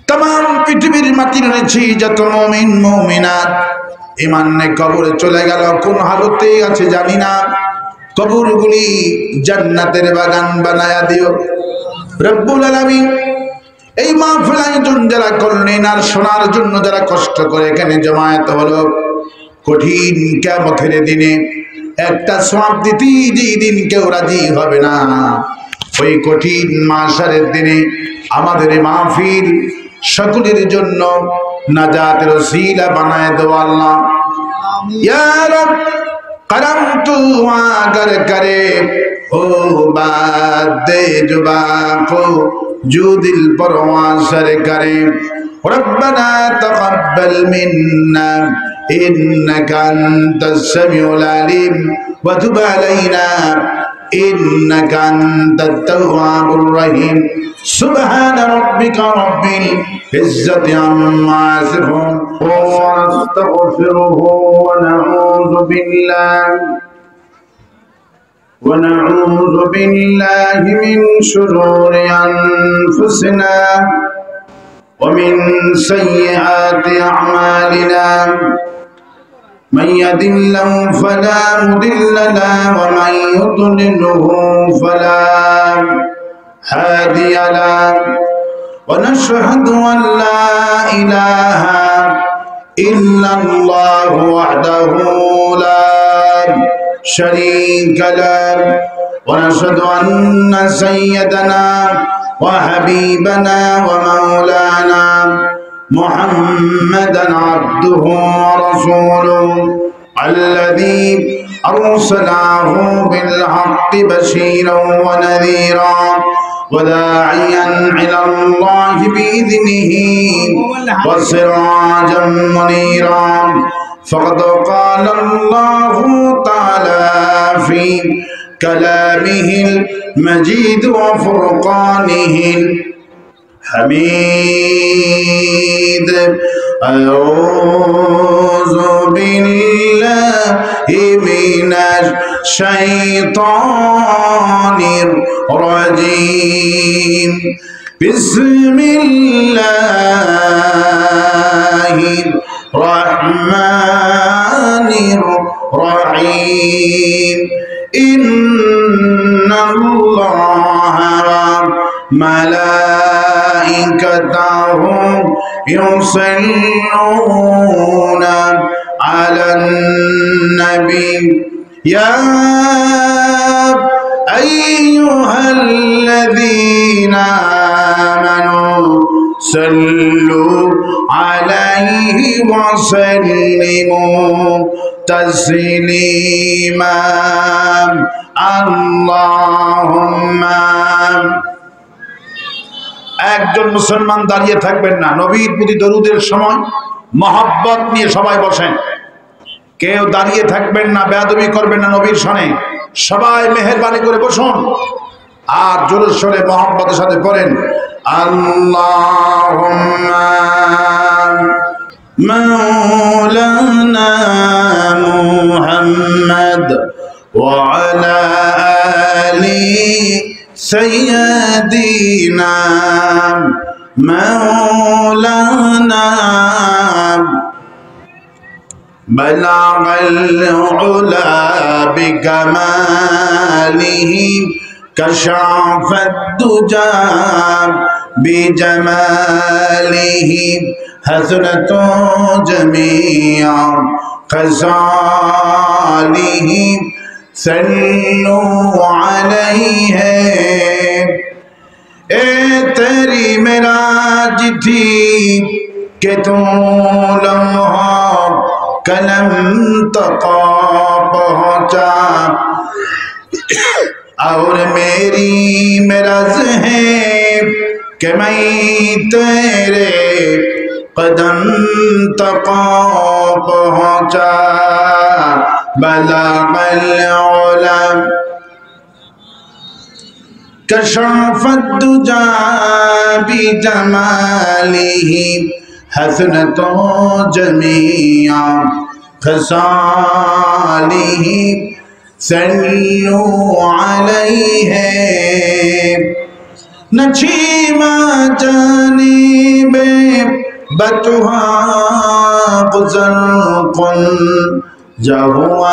तमाम पृथिवीर माटिर निचे যত মুমিন মুমিনাত ঈমান নিয়ে কবরে চলে গেল কোন হালতে আছে জানি না কবরগুলি জান্নাতের বাগান বানায়া দিও রব্বুল আলামিন। এই মাহফিল আয়োজন যারা করলেন আর শোনার জন্য যারা কষ্ট করে এখানে জমায়েত হলো, কঠিন কিয়ামতের দিনে একটা সওয়াব দিতে যেই দিন কেউ রাজি হবে না, ওই কঠিন মাহশারের দিনে আমাদের এই মাহফিল সকলের জন্য নাজাতের ওসিলা বানায় দাও আল্লাহ। ইয়া রব करम तू अगर करे ओ बात दे जुबा को जो दिल पर वासर करे रब्बना तक़ब्बल मिन्ना इन्नका अंतस समीउल अलीम व तुब अलैना इन्नका अंतत तव्वाबुर रहीम। सुब्हान रब्बिका रब्बिल इज्जति अम्मा यसिफून व नस्तगफिरुहु व नऊज़ु बिल्लाहि मिन शुरूरि अनफुसिना व मिन सय्यिआति अअमालिना من يهد الله فلا مضل له ومن يضلله فلا هادي له ونشهد أن لا إله إلا الله وحده لا شريك له ونشهد أن سيدنا وحبيبنا ومولانا محمدا عبده ورسوله الذي أرسله بالحق بشيرا ونذيرا وداعيا إلى الله بإذنه وسراجا منيرا فقد قال الله تعالى في كلامه المجيد وفرقانه حميد أعوذ بالله من الشيطان الرجيم بسم الله الرحمن الرحيم إن الله ملائكته يصلون على النبي يا أيها الذين آمنوا صلوا عليه وسلموا تسليما اللهم। একজন মুসলমান দাঁড়িয়ে থাকবেন না, নবীর প্রতি দরুদের সময় মহব্বত নিয়ে সবাই বসেন, কেউ দাঁড়িয়ে থাকবেন না, বেয়াদবি করবেন না নবীর সনে, সবাই মেহেরবানি করে বসুন আর জোরে সোরে মহব্বতের সাথে পড়েন আল্লাহুম্মা মাওলানা মুহাম্মদ ওয়া আলা আলি سيدنا مولانا بلغ العلا بكماله كشف الدجى بجماله حسنت جميع خصاله صلوا عليه اے تیری معراج تھی کہ تو لمحہ قلم تک پہنچا اور میری معراج ہے کہ میں تیرے قدم تک پہنچا بلغ العلا كشف الدجى بجماله حسنت جميع خصاله صلوا عليه نچیما جان بتها زرق جهوا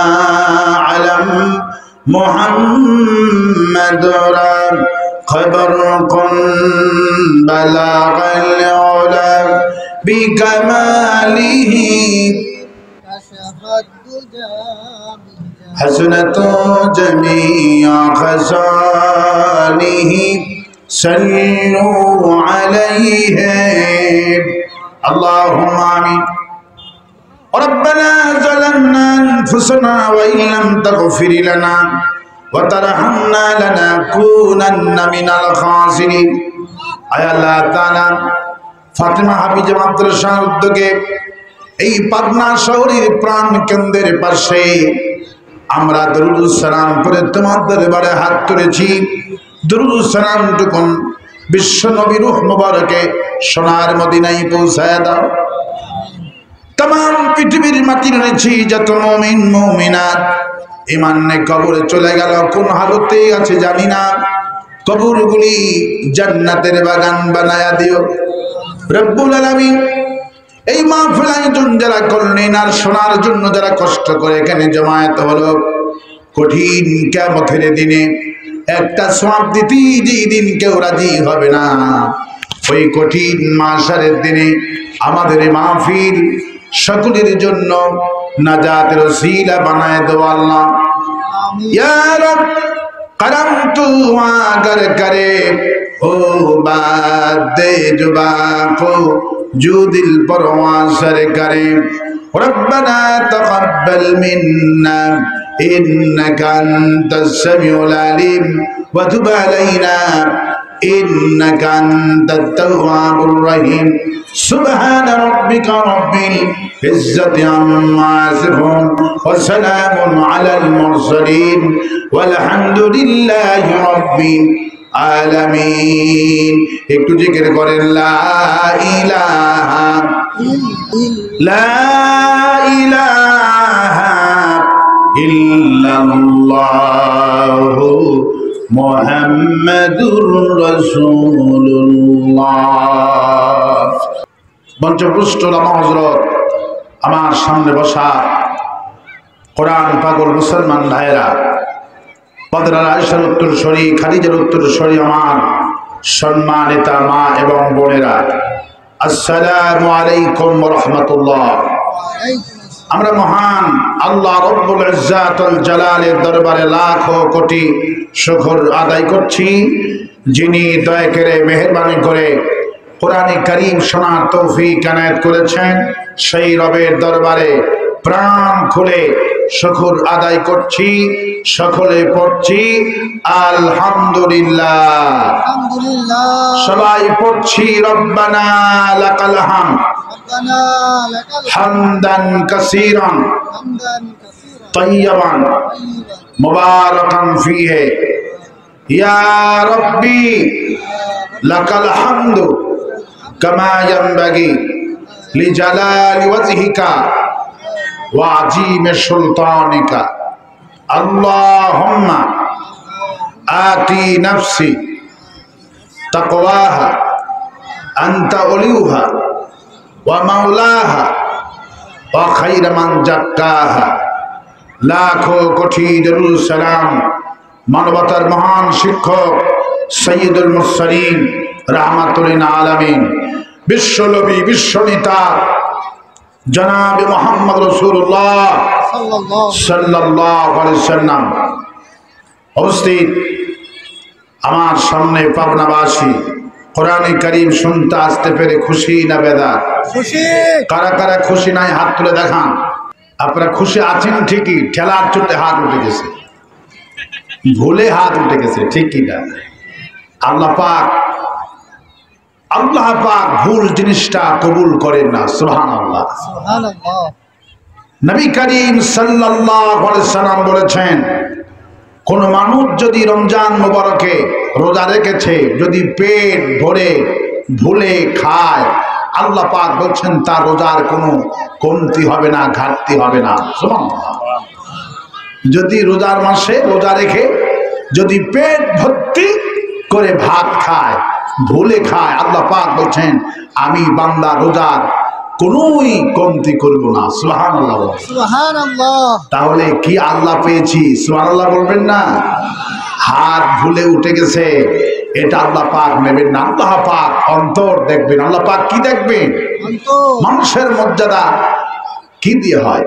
علم محمد خبرق بلغ العلا بكماله حسنة جميع خصاله صلوا عليه اللهم آمين ربنا ظلمنا أنفسنا وإن لم تغفر لنا وترحمنا لنكونن من الخاسرين আয় আল্লাহ তাআলা ফাতেমা হাফিজা মাদ্রাসার উদ্যোগে এই পাবনা শহরের প্রাণ কেন্দ্রের পাশে আমরা দরুদ সালাম পড়ে তোমার দরবারে হাত তুলেছি। দরুদ সালাম টুকুন বিশ্ব নবী রূহ মুবারকে সোনার মদিনায় পৌঁছায় দাও। तमाम পৃথিবীর মাটির নিচে যত মুমিন মুমিনাত ঈমান নিয়ে কবরে চলে গেল, কোন হালতে আছে জানি না, কবরগুলি জান্নাতের বাগান বানায়া দিও রব্বুল আলামিন। এই মাহফিল আয়োজন যারা করলেন আর শোনার জন্য যারা কষ্ট করে এখানে জমায়েত হলো, কঠিন কিয়ামতের দিনে একটা সওয়াব দিতে যেই দিন কেউ রাজি হবে না, ওই কঠিন মাহশারের দিনে আমাদের এই মাহফিল সকলের জন্য নাজাতের ওসিলা বানায় দাও আল্লাহ। ইয়া রব करम तू अगर करे हो बात दे जुबा को जो दिल पर वासर करे रब्बना तक़ब्बल मिन्ना इन्नका अंतस समीउल अलीम व तुब अलैना इन्नका अंतत तव्वाबुर रहीम सुब्हान रब्बिका रब्बिल इज्जति अम्मा यसिफून व सलामुन अलल मुरसलीन वल्हम्दुलिल्लाहि रब्बिल आलामीन। একটু জিকির করেন লা ইলাহা ইল্লাল্লাহু মুহাম্মাদুর রাসূলুল্লাহ। মঞ্চপুষ্ট ওলামা হযরত, আমার সামনে বসা কোরআন পাগল মুসলমান ভাইরা, বদরার আয়েশার উত্তরসূরি, খাদিজার উত্তরসূরি, আমার সম্মানিতা মা এবং বোনেরা, আসসালামু আলাইকুম ওয়া রাহমাতুল্লাহ। আমরা মহান আল্লাহ রব্বুল ইজ্জাতুল জালালের দরবারে লাখো কোটি শুকর আদায় করছি, যিনি দয়া করে মেহেরবানি করে কোরআনে কারীম শোনার তৌফিক এনায়েত করেছেন। সেই রবের দরবারে প্রাণ খুলে শুকর আদায় করছি, সকলে পড়ছি আলহামদুলিল্লাহ। সবাই পড়ছি রব্বানা লাকাল হামদ হামদান কাসীরান তাইয়্যিবান মুবারাকান ফীহি ইয়া রাব্বি লাকাল হামদু কামা ইয়ানবাগি লিজালালি ওয়াজহিকা ওয়া আযীমি সুলতানিকা। আল্লাহুম্মা আতি নাফসি তাকওয়াহা আনতা ওলিউহা ওয়া মাওলাহা ওয়া খায়রা মান যাক্কাহা। লাখো কোটি দরুদ সালাম মানবতার মহান শিক্ষক সৈয়দুল মুরসালিন রাহমাতুল লিল আলামিন, বিশ্বনবী বিশ্বনেতা জনাব মুহাম্মদ রাসূলুল্লাহ সাল্লাল্লাহু আলাইহি ওয়াসাল্লাম। উপস্থিত আমার সামনে পাবনাবাসী, কোরআনে কারীম শুনতে আসতে পেরে খুশি না বেদার? খুশি। কারা কারা খুশি নাই হাত তুলে দেখান। আপনারা খুশি আছেন ঠিকই, ঠেলার চোটে হাত উঠে গেছে, ভুলে হাত উঠে গেছে, ঠিক কি না? আল্লাহ পাক ভুল জিনিসটা কবুল করেন না। সুবহানাল্লাহ। নবী করিম সাল্লাল্লাহু আলাইহি সাল্লাম বলেছেন, কোন মানুষ যদি রমজান মুবারকে রোজা রেখেছে, যদি পেট ভরে ভুলে খায়, আল্লাহ পাক বলছেন তার রোজার কোনো কমতি হবে না, ঘাটতি হবে না। সুবহানাল্লাহ। যদি রোজার মাসে রোজা রেখে যদি পেট ভর্তি করে ভাত খায়, ভুলে খায়, আল্লাহ পাক বলছেন আমি বান্দা রোজার কোনোই কমতি করব না। সুবহানাল্লাহ, সুবহানাল্লাহ। তাহলে কি আল্লাহ পেয়েছি? সুবহানাল্লাহ বলবেন না? হাত ভুলে উঠে গেছে, এটা আল্লাহ পাক নেবেন না। আল্লাহ পাক অন্তর দেখবেন। আল্লাহ পাক কি দেখবেন? মানুষের মর্যাদা কি দিয়ে হয়?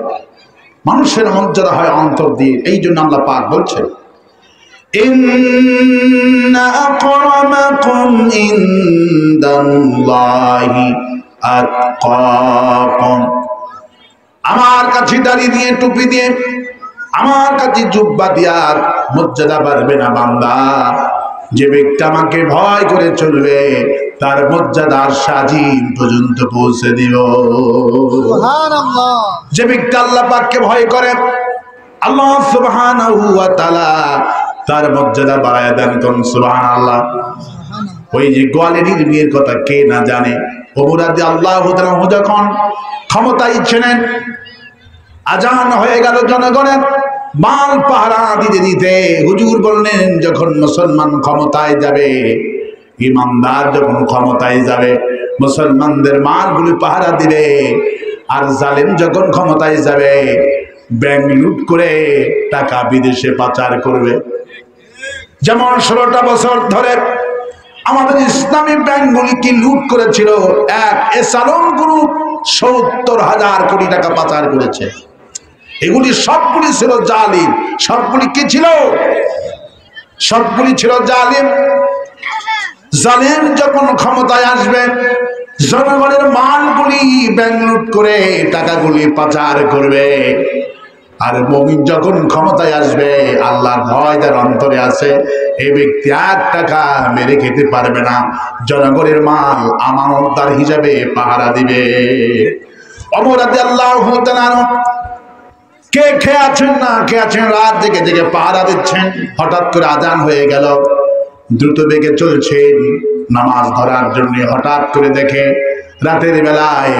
মানুষের মর্যাদা হয় অন্তর দিয়ে। এই জন্য আল্লাহ পাক বলছেন, ইন্না আকরামাকুম ইনদাল্লাহি আতকাকুম। আমার কাছে দাড়ি দিয়ে, টুপি দিয়ে, আমার কাছে জুব্বা দিয়া মর্যাদা বাড়বে না বান্দা। যে ব্যক্তি আমাকে ভয় করে চলবে তার মর্যাদা সাজিম পর্যন্ত পৌঁছে দিব। সুবহানাল্লাহ। যে ব্যক্তি আল্লাহ পাককে ভয় করে, আল্লাহ সুবহানাহু ওয়া তাআলা তার মর্যাদা বাড়ায় দেন। কোন সুবহানাল্লাহ। ওই যে গোয়ালের মেয়ের কথা কে না জানে। ওমর রাদিয়াল্লাহু তাআলা যখন ক্ষমতায় ছিলেন, আজান হয়ে গেল, জনগণের মাল পাহারা দিতে দিতে হুজুর বললেন, যখন মুসলমান ক্ষমতায় যাবে, ইমানদার যখন ক্ষমতায় যাবে, মুসলমানদের মালগুলি পাহারা দিবে। আর জালেম যখন ক্ষমতায় যাবে, ব্যাংক লুট করে টাকা বিদেশে পাচার করবে। যেমন 16টা বছর ধরে আমাদের ইসলামী ব্যাংকগুলি কি লুট করেছিল? এক এসালন গ্রুপ 70,000 কোটি টাকা পাচার করেছে। এগুলি সবগুলি ছিল জালিম। সবগুলি কি ছিল? সবগুলি ছিল জালিম। জালিম যখন ক্ষমতায় আসবে, জনগণের মালগুলি ব্যাংক লুট করে টাকাগুলি পাচার করবে। আর মুমিন যখন ক্ষমতায় আসবে, আল্লাহর ভয় যার অন্তরে আছে, এই ব্যক্তি 1 টাকা মেরে খেতে পারবে না। জনগণের মাল আমানতদার হিসাবে পাহারা দিবে। ওমর রাদিয়াল্লাহু তাআলা কে খেয়ে আছেন না খেয়ে আছেন, রাত জেগে জেগে পাহারা দিচ্ছেন। হঠাৎ করে আজান হয়ে গেল, দ্রুত বেগে চলছেন নামাজ ধরার জন্য। হঠাৎ করে দেখে রাতের বেলায়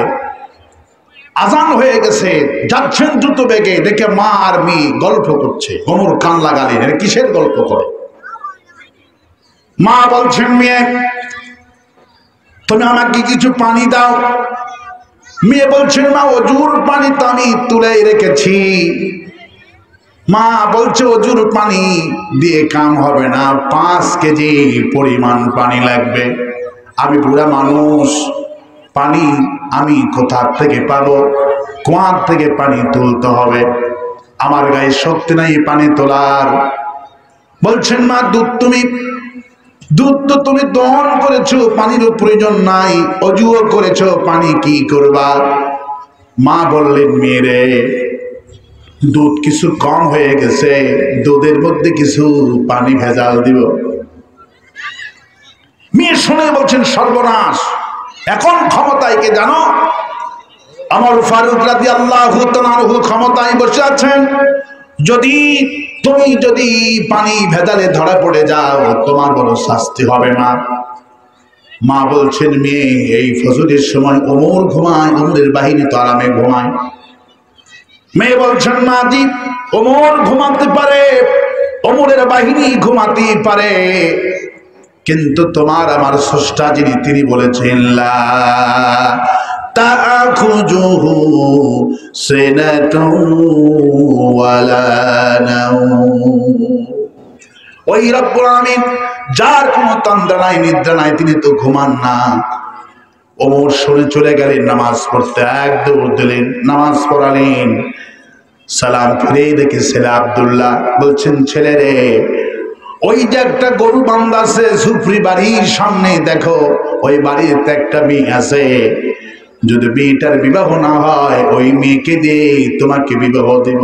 আজান হয়ে গেছে, যাচ্ছেন দ্রুত বেগে, দেখে মা আর মেয়ে গল্প করছে। ওমর কান লাগালেন, এর কিসের গল্প করে? মা বলছেন, মেয়ে তুমি আমাকে কিছু পানি দাও। মেয়ে বলছেন, মা অজুর পানি তো আমি তুলে রেখেছি। মা বলছে, অজুর পানি দিয়ে কাম হবে না, 5 কেজি পরিমাণ পানি লাগবে। আমি বুড়া মানুষ, পানি আমি কোথা থেকে পাবো? কুয়ার থেকে পানি তুলতে হবে, আমার গায়ে শক্তি নাই পানি তোলার। বলছেন, মা দুধ তো তুমি দহন করেছো, পানিরও প্রয়োজন নাই, অজুও করেছো, পানি কি করবা? মা বললেন, মেয়েরে দুধ কিছু কম হয়ে গেছে, দুধের মধ্যে কিছু পানি ভেজাল দিব। মেয়ে শুনে বলছেন, সর্বনাশ, এখন ক্ষমতায় কে জানো? ওমর ফারুক রাদিয়াল্লাহু তাআলা ক্ষমতায় বসে আছেন। তুমি যদি পানি ভেজালে ধরা পড়ে যাও, তোমার বড় শাস্তি হবে না। মা বলছেন, মেয়ে এই ফজরের সময় ওমর ঘুমায়, ওমরের বাহিনী তো আরামে ঘুমায়। মেয়ে বলছেন, মা জি ওমর ঘুমাতে পারে, ওমরের বাহিনী ঘুমাতে পারে, কিন্তু তোমার আমার স্রষ্টা যিনি, তিনি বলেছেন লা তাখুযুহু সিনাতুন ওয়ালা নাওম। ওই রব্বুল আমিন যার কোনো তন্দ্রা নাই, নিদ্রা নাই, তিনি তো ঘুমান না। ওমর শুনে চলে গেলেন নামাজ পড়তে, এক দৌড় দিলেন, নামাজ পড়ালেন। সালাম ফিরে দেখে ছেলে আব্দুল্লাহ বলছেন, ছেলে রে, ওই যে একটা গরু বান্ধা আছে সুফরি বাড়ির সামনে, দেখো ওই বাড়িতে একটা মেয়ে আছে, যদি মেয়েটার বিবাহ না হয়, ওই মেয়েকে দিয়ে তোমাকে বিবাহ দেব।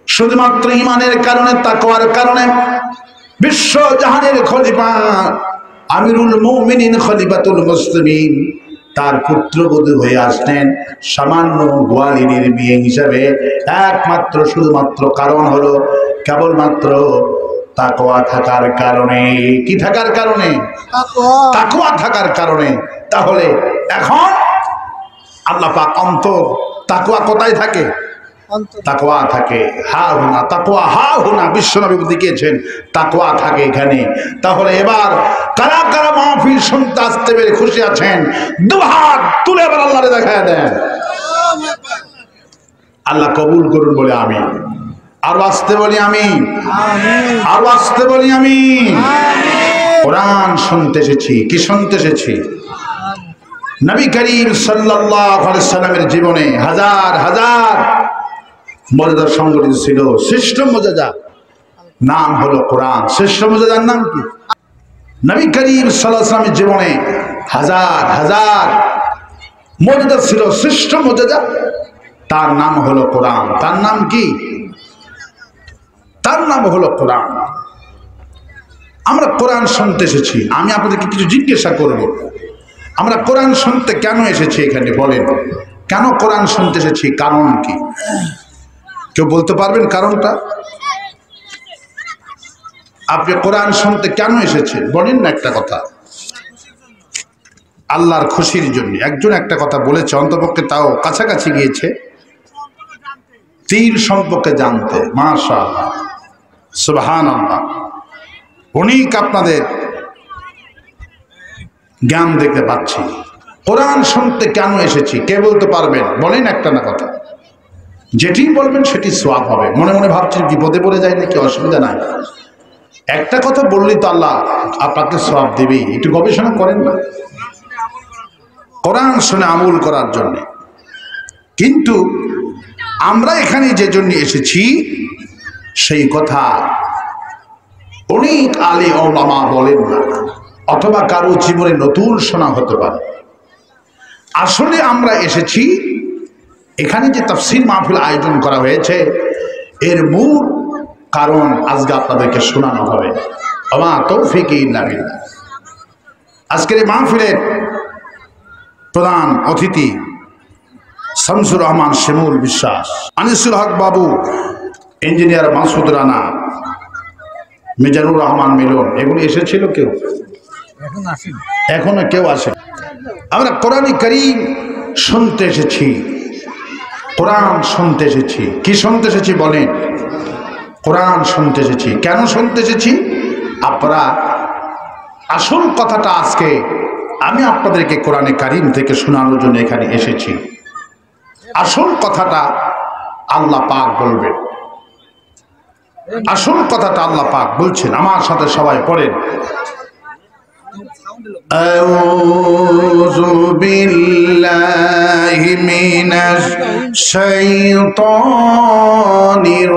শুধুমাত্র ইমানের কারণে, তাকওয়ার কারণে বিশ্ব জাহানের খলিফা আমিরুল মুমিনিন খলিফাতুল মুসলিমিন তার পুত্রবধূ হয়ে আসলেন সামান্য গোয়ালিনীর বিয়ে হিসাবে। একমাত্র শুধুমাত্র কারণ হলো কেবলমাত্র তাকওয়া থাকার কারণে। কি থাকার কারণে? তাকওয়া থাকার কারণে। তাহলে এখন আল্লাহ পাক অন্তর, তাকওয়া কোথায় থাকে? তাকওয়া থাকে। হা হুনা তাকওয়া, হা হুনা বিশ্বনবী দেখিয়েছেন তাকওয়া থাকে এখানে। তাহলে এবার কারা কারা মাহফিল শুনতে আসতে পেরে খুশি আছেন দুহাত তুলে এবার আল্লাহরে দেখায় দেন। আল্লাহ কবুল করুন বলে আমিন। আর আসতে বলি আমিন, আর আসতে বলি আমিন। কোরআন শুনতে এসেছি। কি শুনতে এসেছি? নবী করিম সাল্লাল্লাহু আলাইহি সাল্লামের জীবনে হাজার হাজার মর্যাদা সংগঠিত ছিল। শ্রেষ্ঠ মর্যাদা নাম হলো কোরআন। শ্রেষ্ঠ মর্যাদার নাম কি? নবী করিম সাল্লাল্লাহু আলাইহি সাল্লামের জীবনে হাজার হাজার মর্যাদা ছিল। শ্রেষ্ঠ মর্যাদা তার নাম হলো কোরআন। তার নাম কি? তার নাম হলো কোরআন। আমরা কোরআন শুনতে এসেছি। আমি আপনাদেরকে কিছু জিজ্ঞাসা করব, আমরা কোরআন শুনতে কেন এসেছি এখানে বলেন? কেন কোরআন শুনতে এসেছি? কারণ কি? কেউ বলতে পারবেন কারণটা? আপনি কোরআন শুনতে কেন এসেছেন বলেন না একটা কথা। আল্লাহর খুশির জন্য। একজন একটা কথা বলেছে, অন্তপক্ষে তাও কাছাকাছি গিয়েছে, তিন সম্পর্কে জানতে। মাশাআল্লাহ, সুবহানাল্লাহ। অনেক আপনাদের জ্ঞান দেখতে পাচ্ছি। কোরআন শুনতে কেন এসেছি কে বলতে পারবেন বলেন একটা না কথা। যেটি বলবেন সেটি সওয়াব হবে। মনে মনে ভাবছেন বিপদে পড়ে যায় নাকি? অসুবিধা নাই, একটা কথা বললেই তো আল্লাহ আপনাকে সওয়াব দেবেই। একটু গবেষণা করেন না, কোরআন শুনে আমল করার জন্য। কিন্তু আমরা এখানে যে জন্য এসেছি সেই কথা অনেক আলে ওলামা বলেন না, অথবা কারো জীবনে নতুন শোনা হতে পারে। আসলে আমরা এসেছি এখানে যে তাফসীর মাহফিল আয়োজন করা হয়েছে এর মূল কারণ আজকে আপনাদেরকে শোনানো হবে। ওমা তৌফিক ইল্লা বিল্লাহ। আজকের এই মাহফিলের প্রধান অতিথি শামসুর রহমান শিমুল বিশ্বাস, আনিসুল হক বাবু, ইঞ্জিনিয়ার মাসুদ রানা, মিজানুর রহমান মিলন, এগুলো এসেছিল কেউ? এখনো কেউ আসে। আমরা কোরআন কারীম শুনতে এসেছি, কোরআন শুনতে এসেছি। কি শুনতে এসেছি বলেন? কোরআন শুনতে এসেছি। কেন শুনতে এসেছি? আপনারা আসল কথাটা আজকে আমি আপনাদেরকে কোরআনে কারীম থেকে শোনানোর জন্য এখানে এসেছি। আসল কথাটা আল্লাহ পাক বলবেন। আসল কথাটা আল্লাহ পাক বলছেন। আমার সাথে সবাই পড়েন, আউযু বিল্লাহি মিনাশ শাইতানির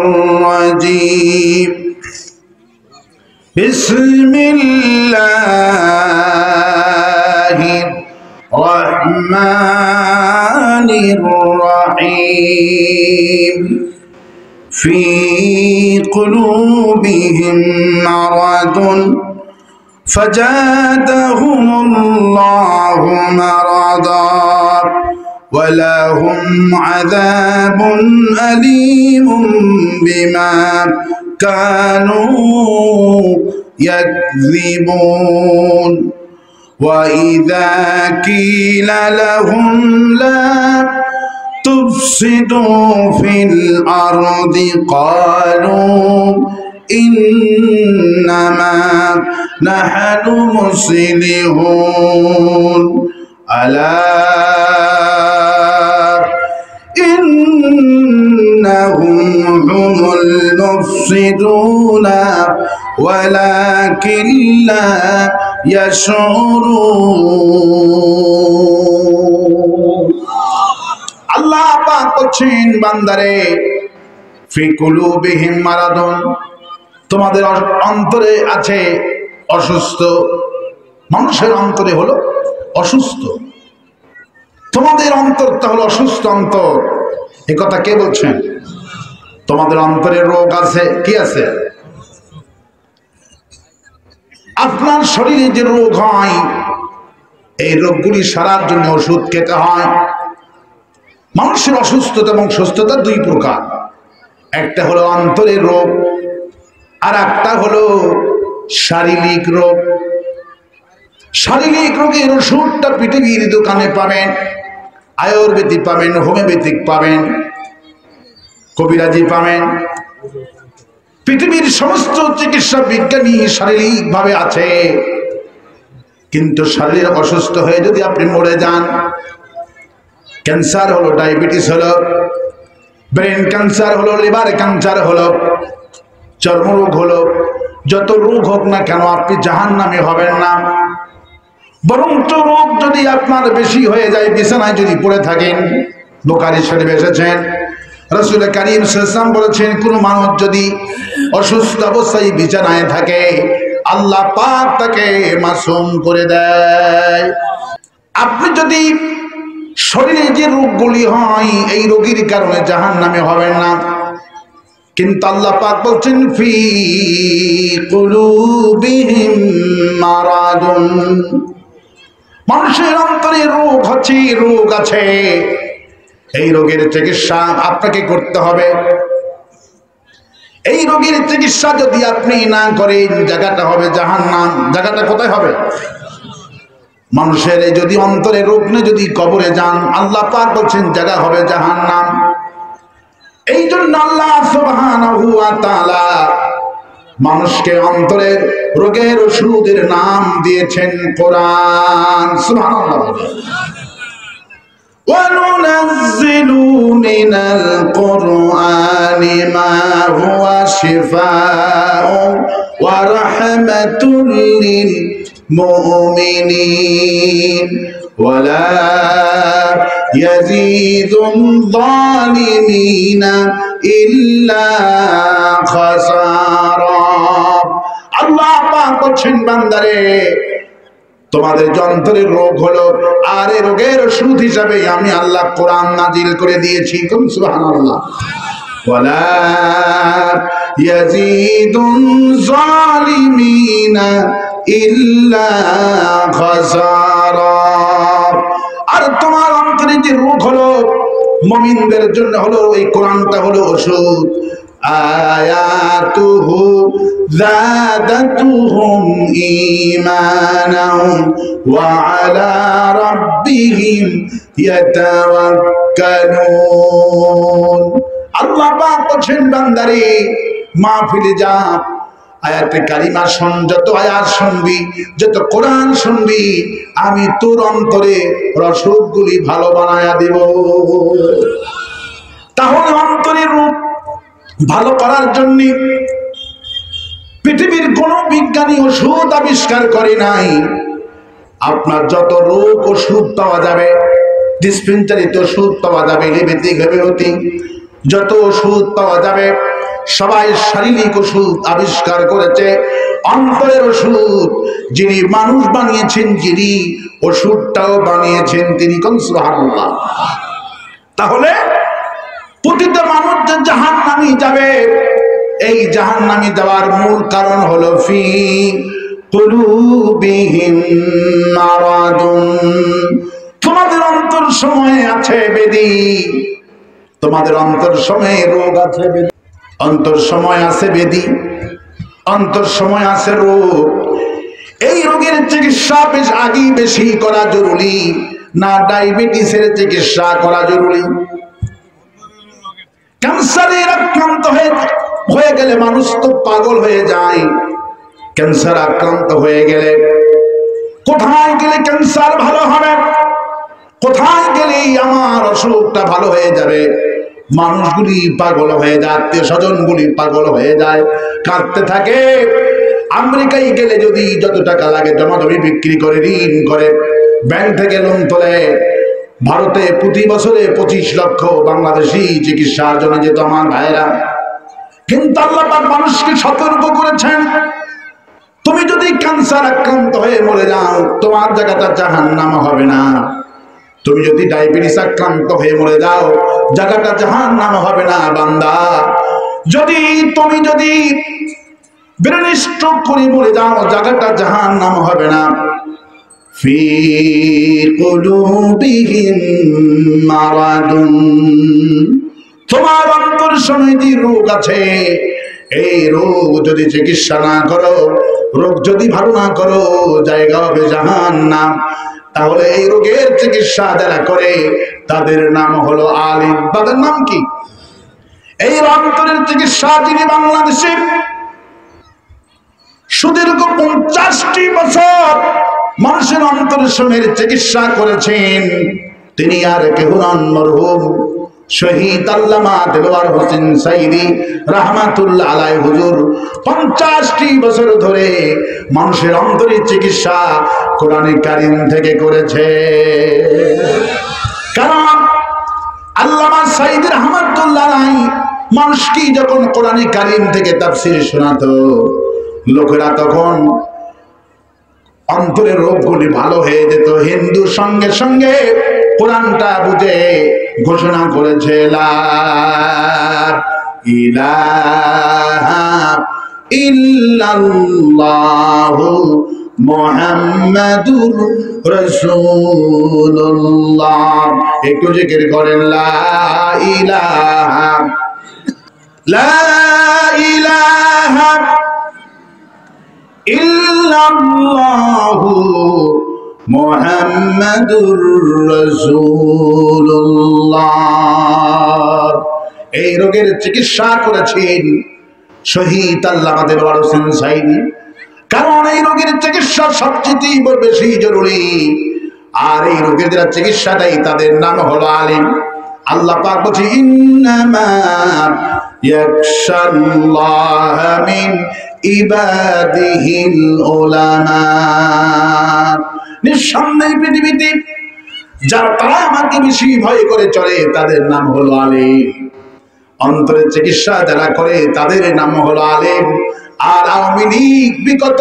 রাজীম, বিসমিল্লাহির রহমানির রহিম। في قلوبهم مرض فزادهم الله مرضا ولهم عذاب أليم بما كانوا يكذبون وإذا قيل لهم لا تفسدوا في الأرض قالوا إنما نحن مصلحون ألا إنهم هم المفسدون ولكن لا يشعرون। আল্লাহ পাক বলছেন, বান্দারে ফি কুলুবিহিম মারাদুন, তোমাদের অন্তরে আছে অসুস্থ। মানুষের অন্তরে হলো অসুস্থ, তোমাদের অন্তরটা হলো অসুস্থ অন্তর। এ কথা কে বলছেন? তোমাদের অন্তরে রোগ আছে। কি আছে? আপনার শরীরে যে রোগ হয় এই রোগগুলি সারার জন্য ওষুধ খেতে হয়। মানুষের অসুস্থতা এবং সুস্থতা দুই প্রকার, একটা হলো অন্তরের রোগ আর একটা হলো শারীরিক রোগ। শারীরিক রোগের ওষুধটা পৃথিবীর দোকানে পাবেন, আয়ুর্বেদিক পাবেন, হোমিওপ্যাথিক পাবেন। কবিরাজি পাবেন। পৃথিবীর সমস্ত চিকিৎসা বিজ্ঞানী শারীরিক ভাবে আছে, কিন্তু শরীর অসুস্থ হয়ে যদি আপনি মরে যান, ক্যান্সার হলো, ডায়াবেটিস হলো, ব্রেন ক্যান্সার হলো, লিভার ক্যান্সার হলো, চর্মরোগ হলো, যত রোগ হোক না কেন আপনি জাহান্নামী হবেন না। বরঞ্চ রোগ যদি আপনার বেশি হয়ে যায়, বিছানায় যদি পড়ে থাকেন, বুখারী শরীফে এসেছেন রাসূল কারীম সাল্লাল্লাহু আলাইহি ওয়াসাল্লাম বলেছেন, কোন মানুষ যদি অসুস্থ অবস্থায় বিছানায় থাকে আল্লাহ পাক তাকে মাসুম করে দেয়। আপনি যদি শরীরে যে রোগগুলি হয় এই রোগের কারণে জাহান্নামে হবেন না, কিন্তু আল্লাহ পাক বলছেন ফি কুলুবিহিম মারাদুন, মানুষের অন্তরে রোগ হচ্ছে, রোগ আছে, এই রোগের চিকিৎসা আপনাকে করতে হবে। এই রোগের চিকিৎসা যদি আপনি না করেন জায়গাটা হবে জাহান্নাম। জায়গাটা কোথায় হবে? মানুষের যদি অন্তরে রোগ নিয়ে যদি কবরে যান, আল্লাহ পাক বলছেন জায়গা হবে জাহান্নাম। এই জন্য আল্লাহ সুবহানাহু ওয়া তাআলা মানুষকে অন্তরের রোগের ওষুধের নাম দিয়েছেন কোরআন। সুবহানাল্লাহ। وَنُنَزِّلُ مِنَ الْقُرْآنِ مَا هُوَ شِفَاءٌ وَرَحْمَةٌ لِلْمُؤْمِنِينَ وَلَا يَزِيدُ الظَّالِمِينَ إِلَّا خَسَارًا। আল্লাহ পাক বলছেন, বান্দারে তোমাদের যন্ত্রের রোগ হলো, আর এই রোগের ওষুধ হিসাবে আমি আল্লাহ কোরআন নাজিল করে দিয়েছি। সুবহানাল্লাহ। ওয়ালা ইয়াজিদুল জালিমিনা ইল্লা খাসারা। আর তোমার অন্তরে যে রোগ হলো, মুমিনদের জন্য হলো এই কোরআনটা হলো ওষুধ। আয়াতুহু যাদাতুহুম ঈমানাও ওয়া আলা রাব্বিহিম ইয়াতাওয়াক্কালুন। আল্লাহ পাক বলেন, বান্দারে মাহফিলে যা, আয়াতে কারিমা শুন, যত আয়াত শুনবি, যত কোরআন শুনবি, আমি তোর অন্তরে রসদগুলি ভালো বানায়া দেব। তাহলে অন্তরের রূপ ভালো করার জন্য পৃথিবীর কোন বিজ্ঞানী ওষুধ আবিষ্কার করে নাই। আপনার যত রোগ ওষুধ পাওয়া যাবে, ডিসপেন্সারিতে ওষুধ পাওয়া যাবে, এলোপ্যাথিক হোমিওপ্যাথিক যত ওষুধ পাওয়া যাবে, সবাই শারীরিক ওষুধ আবিষ্কার করেছে। অন্তরের ওষুধ যিনি মানুষ বানিয়েছেন, যিনি ওষুধটাও বানিয়েছেন, তিনি কোন? সুবহানাল্লাহ। তাহলে প্রতিটা মানুষ যে জাহান্নামী যাবে, এই জাহান্নামী যাওয়ার মূল কারণ হলো ফি কুলুবিহিম মারাদুন, তোমাদের অন্তর সময়ে আছে বেদি, তোমাদের অন্তর সময়ে রোগ আছে বেদি, অন্তর সময় আছে বেদি, অন্তর সময় আছে রোগ। এই রোগের চিকিৎসা বেশ আগেই বেশি করা জরুরি না ডায়াবেটিসের চিকিৎসা করা জরুরি? ক্যান্সারের আক্রান্ত হয়ে গেলে মানুষ তো পাগল হয়ে যায়। ক্যান্সার আক্রান্ত হয়ে গেলে কোথায় গেলে ক্যান্সার ভালো হবে, কোথায় গেলে আমার অসুখটা ভালো হয়ে যাবে, মানুষগুলি পাগল হয়ে যায়, আত্মীয় স্বজনগুলি পাগল হয়ে যায়, কাঁদতে থাকে। আমেরিকায় গেলে যদি যত টাকা লাগে জমাজমি বিক্রি করে, ঋণ করে, ব্যাংক থেকে লোন তোলে। ভারতে প্রতি বছরে 25 লক্ষ বাংলাদেশি চিকিৎসার জন্য যেত আমার ভাইরা। কিন্তু আল্লাহ পাক মানুষকে সতর্ক করেছেন, তুমি যদি ক্যান্সার আক্রান্ত হয়ে মরে যাও তোমার জায়গাটা জাহান্নাম হবে না। তুমি যদি ডায়াবেটিস আক্রান্ত হয়ে মরে যাও জায়গাটা জাহান্নাম হবে না বান্দা। তুমি যদি ব্রেন স্ট্রোক করে মরে যাও জায়গাটা জাহান্নাম হবে না। ফি কুলুবিহিম মারাদুন, তোমার অন্তর সময় যে রোগ আছে, এই রোগ যদি চিকিৎসা না করো, রোগ যদি ভালো না করো, জায়গা হবে জাহান্নাম। তাহলে এই রোগের চিকিৎসা যারা করে তাদের নাম হলো আলিম। তাদের নাম কি? এই অন্তরের চিকিৎসা যিনি বাংলাদেশে সুদীর্ঘ 50টি বছর মানুষের অন্তরের সময়ের চিকিৎসা করেছেন, তিনি আর কেউ নন, মরহুম শহীদ আল্লামা দেলোয়ার হোসেন সাইদি রাহমাতুল্লাহ আলাইহি হুজুর 50টি বছর ধরে মানুষের অন্তরের চিকিৎসা কোরআনে কারীম থেকে করেছে। কারণ আল্লামা সাইদি রাহমাতুল্লাহ আলাইহি মানুষকে যখন কোরআনে কারীম থেকে তাফসীর শোনাতো, লোকেরা তখন অন্তরের রোগগুলি ভালো হয়ে যেত। হিন্দু সঙ্গে সঙ্গে কোরআনটা বুঝে ঘোষণা করেছে লা ইলাহা ইল্লাল্লাহু মুহাম্মাদুর রাসূলুল্লাহ। একটু জিকির করেন লা ইলাহা ইল্লাল্লাহু মুহাম্মাদুর রাসূলুল্লাহ। এই রোগের চিকিৎসা করেছেন শহীদ আল্লামা দেলোয়ার হোসেন সাইদি। কারণ এই রোগের চিকিৎসা সবচেয়ে বেশি জরুরি, আর এই রোগের যারা চিকিৎসা দেয় তাদের নাম হলো আলিম। আল্লাহ পাক বলেন ইন্নামা ইয়াখশাল্লাহ মিন ইবাদিহিল উলামা। নিঃসন্দেহে পৃথিবীতে যারা তারা আমাকে বেশি ভয় করে চলে তাদের নাম হলো আলিম। অন্তরের চিকিৎসা যারা করে তাদের নাম হলো আলিম। আর আওয়ামী লীগ বিগত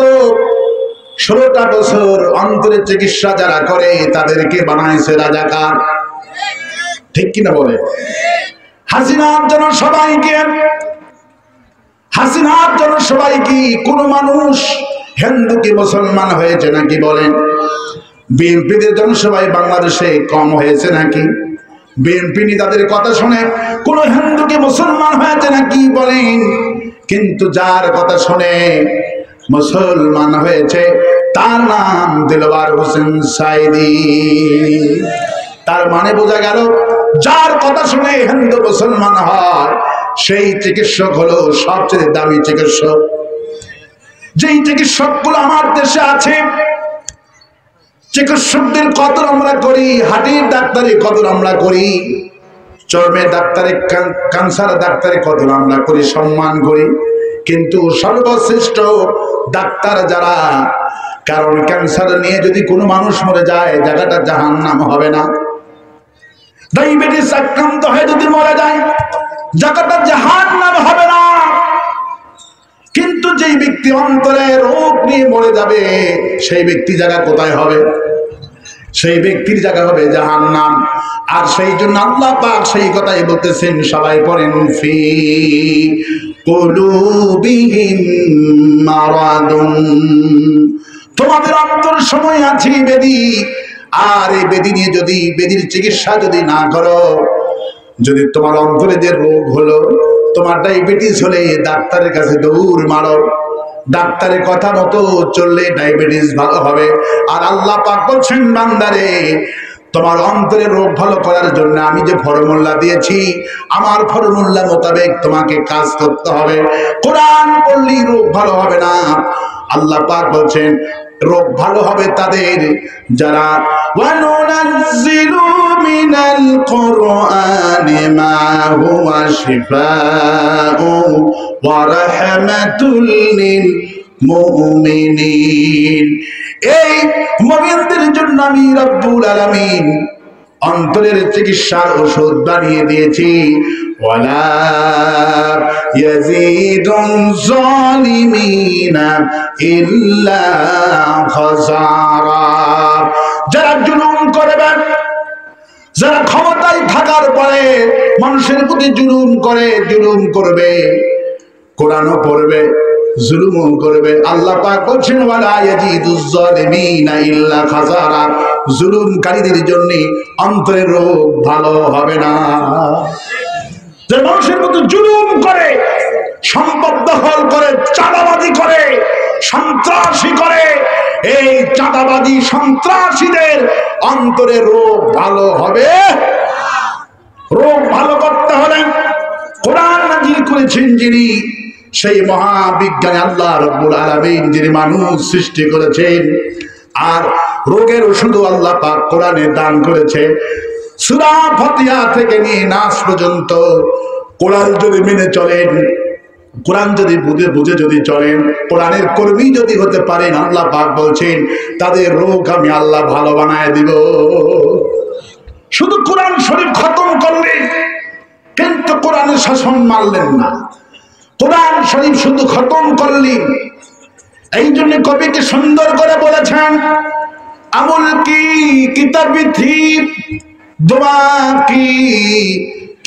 16টা বছর অন্তরের চিকিৎসা যারা করে তাদেরকে বানাইছে রাজাকার। ঠিক কিনা বলে? হাসিনার জন্য সবাইকে কোন মানুষ হিন্দু কি মুসলমান হয়েছে নাকি বলেন? বিএনপিদের জনসভায় বাংলাদেশে কম হয়েছে নাকি? বিএনপি নেতাদের কথা শুনে কোন হিন্দু কি মুসলমান হয়েছে নাকি বলেন? কিন্তু যার কথা শুনে মুসলমান হয়েছে তার নাম দেলোয়ার হোসেন সাইদি। তার মানে বোঝা গেল যার কথা শুনে হিন্দু মুসলমান হয় সেই চিকিৎসক হলো সবচেয়ে দামি চিকিৎসক। যেই চিকিৎসকগুলো আমার দেশে আছে, চিকিৎসকদের কদর আমরা করি, হার্টের ডাক্তারি কদর আমরা করি, চর্মের ডাক্তারে, ক্যান্সার ডাক্তারে কদর আমরা করি, সম্মান করি। কিন্তু সর্বশ্রেষ্ঠ ডাক্তার যারা, কারণ ক্যান্সার নিয়ে যদি কোনো মানুষ মরে যায় জায়গাটা জাহান্নাম হবে না। ডায়াবেটিস আক্রান্ত হয়ে যদি মরে যায় জায়গাটা জাহান্নাম হবে না। কিন্তু যেই ব্যক্তি অন্তরে রোগ নিয়ে মরে যাবে সেই ব্যক্তি জায়গা কোথায় হবে? সেই ব্যক্তির জায়গা হবে জাহান্নাম। আর সেই জন্য আল্লাহ পাক সেই কথাই বলতেছেন, সবাই পড়েন ফি কুলুবিহিম মারাদুন। তোমাদের অন্তর সময় আছে বেদি, আর এই বেদি নিয়ে যদি বেদির চিকিৎসা যদি না করো, যদি তোমার অন্তরে যে রোগ হলো, তোমার ডায়াবেটিস হলে ডাক্তারের কাছে দৌড় মারো, ডাক্তারের কথা মতো চললে ডায়াবেটিস ভালো হবে। আর আল্লাহ পাক বলছেন বান্দারে তোমার অন্তরের রোগ ভালো করার জন্য আমি যে ফর্মুলা দিয়েছি আমার ফর্মুলা মোতাবেক তোমাকে কাজ করতে হবে। কোরআন পড়লেই রোগ ভালো হবে না। আল্লাহ পাক বলছেন রোগ ভালো হবে তাদের যারা ওয়ানুনাজ্জিলু মিনাল কুরআনি মা হুয়া শিফাউ ওয়া রাহমাতুল লিল মুমিনিন। এই মুমিনদের জন্য আমি রব্বুল আলামিন অন্তরের চিকিৎসার ওষুধ বানিয়ে দিয়েছি। ওয়ালা ইয়াজিদুন যালিমিনা ইল্লা খাসারা। যারা জুলুম করবে, যারা ক্ষমতায় থাকার পরে মানুষের প্রতি জুলুম করবে, কোরআনও পড়বে, জুলুমও করবে, আল্লাহ পাক বলছেন ওয়ালা ইয়াজিদুজ যালিমিনা ইল্লা খাসারা। জুলুমকারীদের জন্য অন্তরের রোগ ভালো হবে না। যে মানুষের মতো জুলুম করে, সম্পদ দখল করে, চাঁদাবাজি করে, সন্ত্রাসী করে, এই চাঁদাবাজি সন্ত্রাসীদের অন্তরে রোগ ভালো হবে। রোগ ভালো করতে হলে কোরআন করেছেন যিনি, সেই মহাবিজ্ঞানী আল্লাহ রাব্বুল আলামিন যিনি মানুষ সৃষ্টি করেছেন, আর রোগের ওষুধ আল্লাহ পাক কোরআনে দান করেছে। সূরা ফাতিহা থেকে নিয়ে নাস পর্যন্ত কোরআন যদি মেনে চলেন, কোরআন যদি বুঝে যদি চলেন, কোরআনের কর্মী যদি হতে পারেন, আল্লাহ পাক বলছেন তাদের রোগ আমি আল্লাহ ভালো বানায় দিব। শুধু কোরআন শরীফ খতম করলেন কিন্তু কোরআনের শাসন মানলেন না। কোরআন শরীফ শুধু খতম করলেন, এই জন্য কবিকে সুন্দর করে বলেছেন, আমল কি কিতাবি থি দুআ কি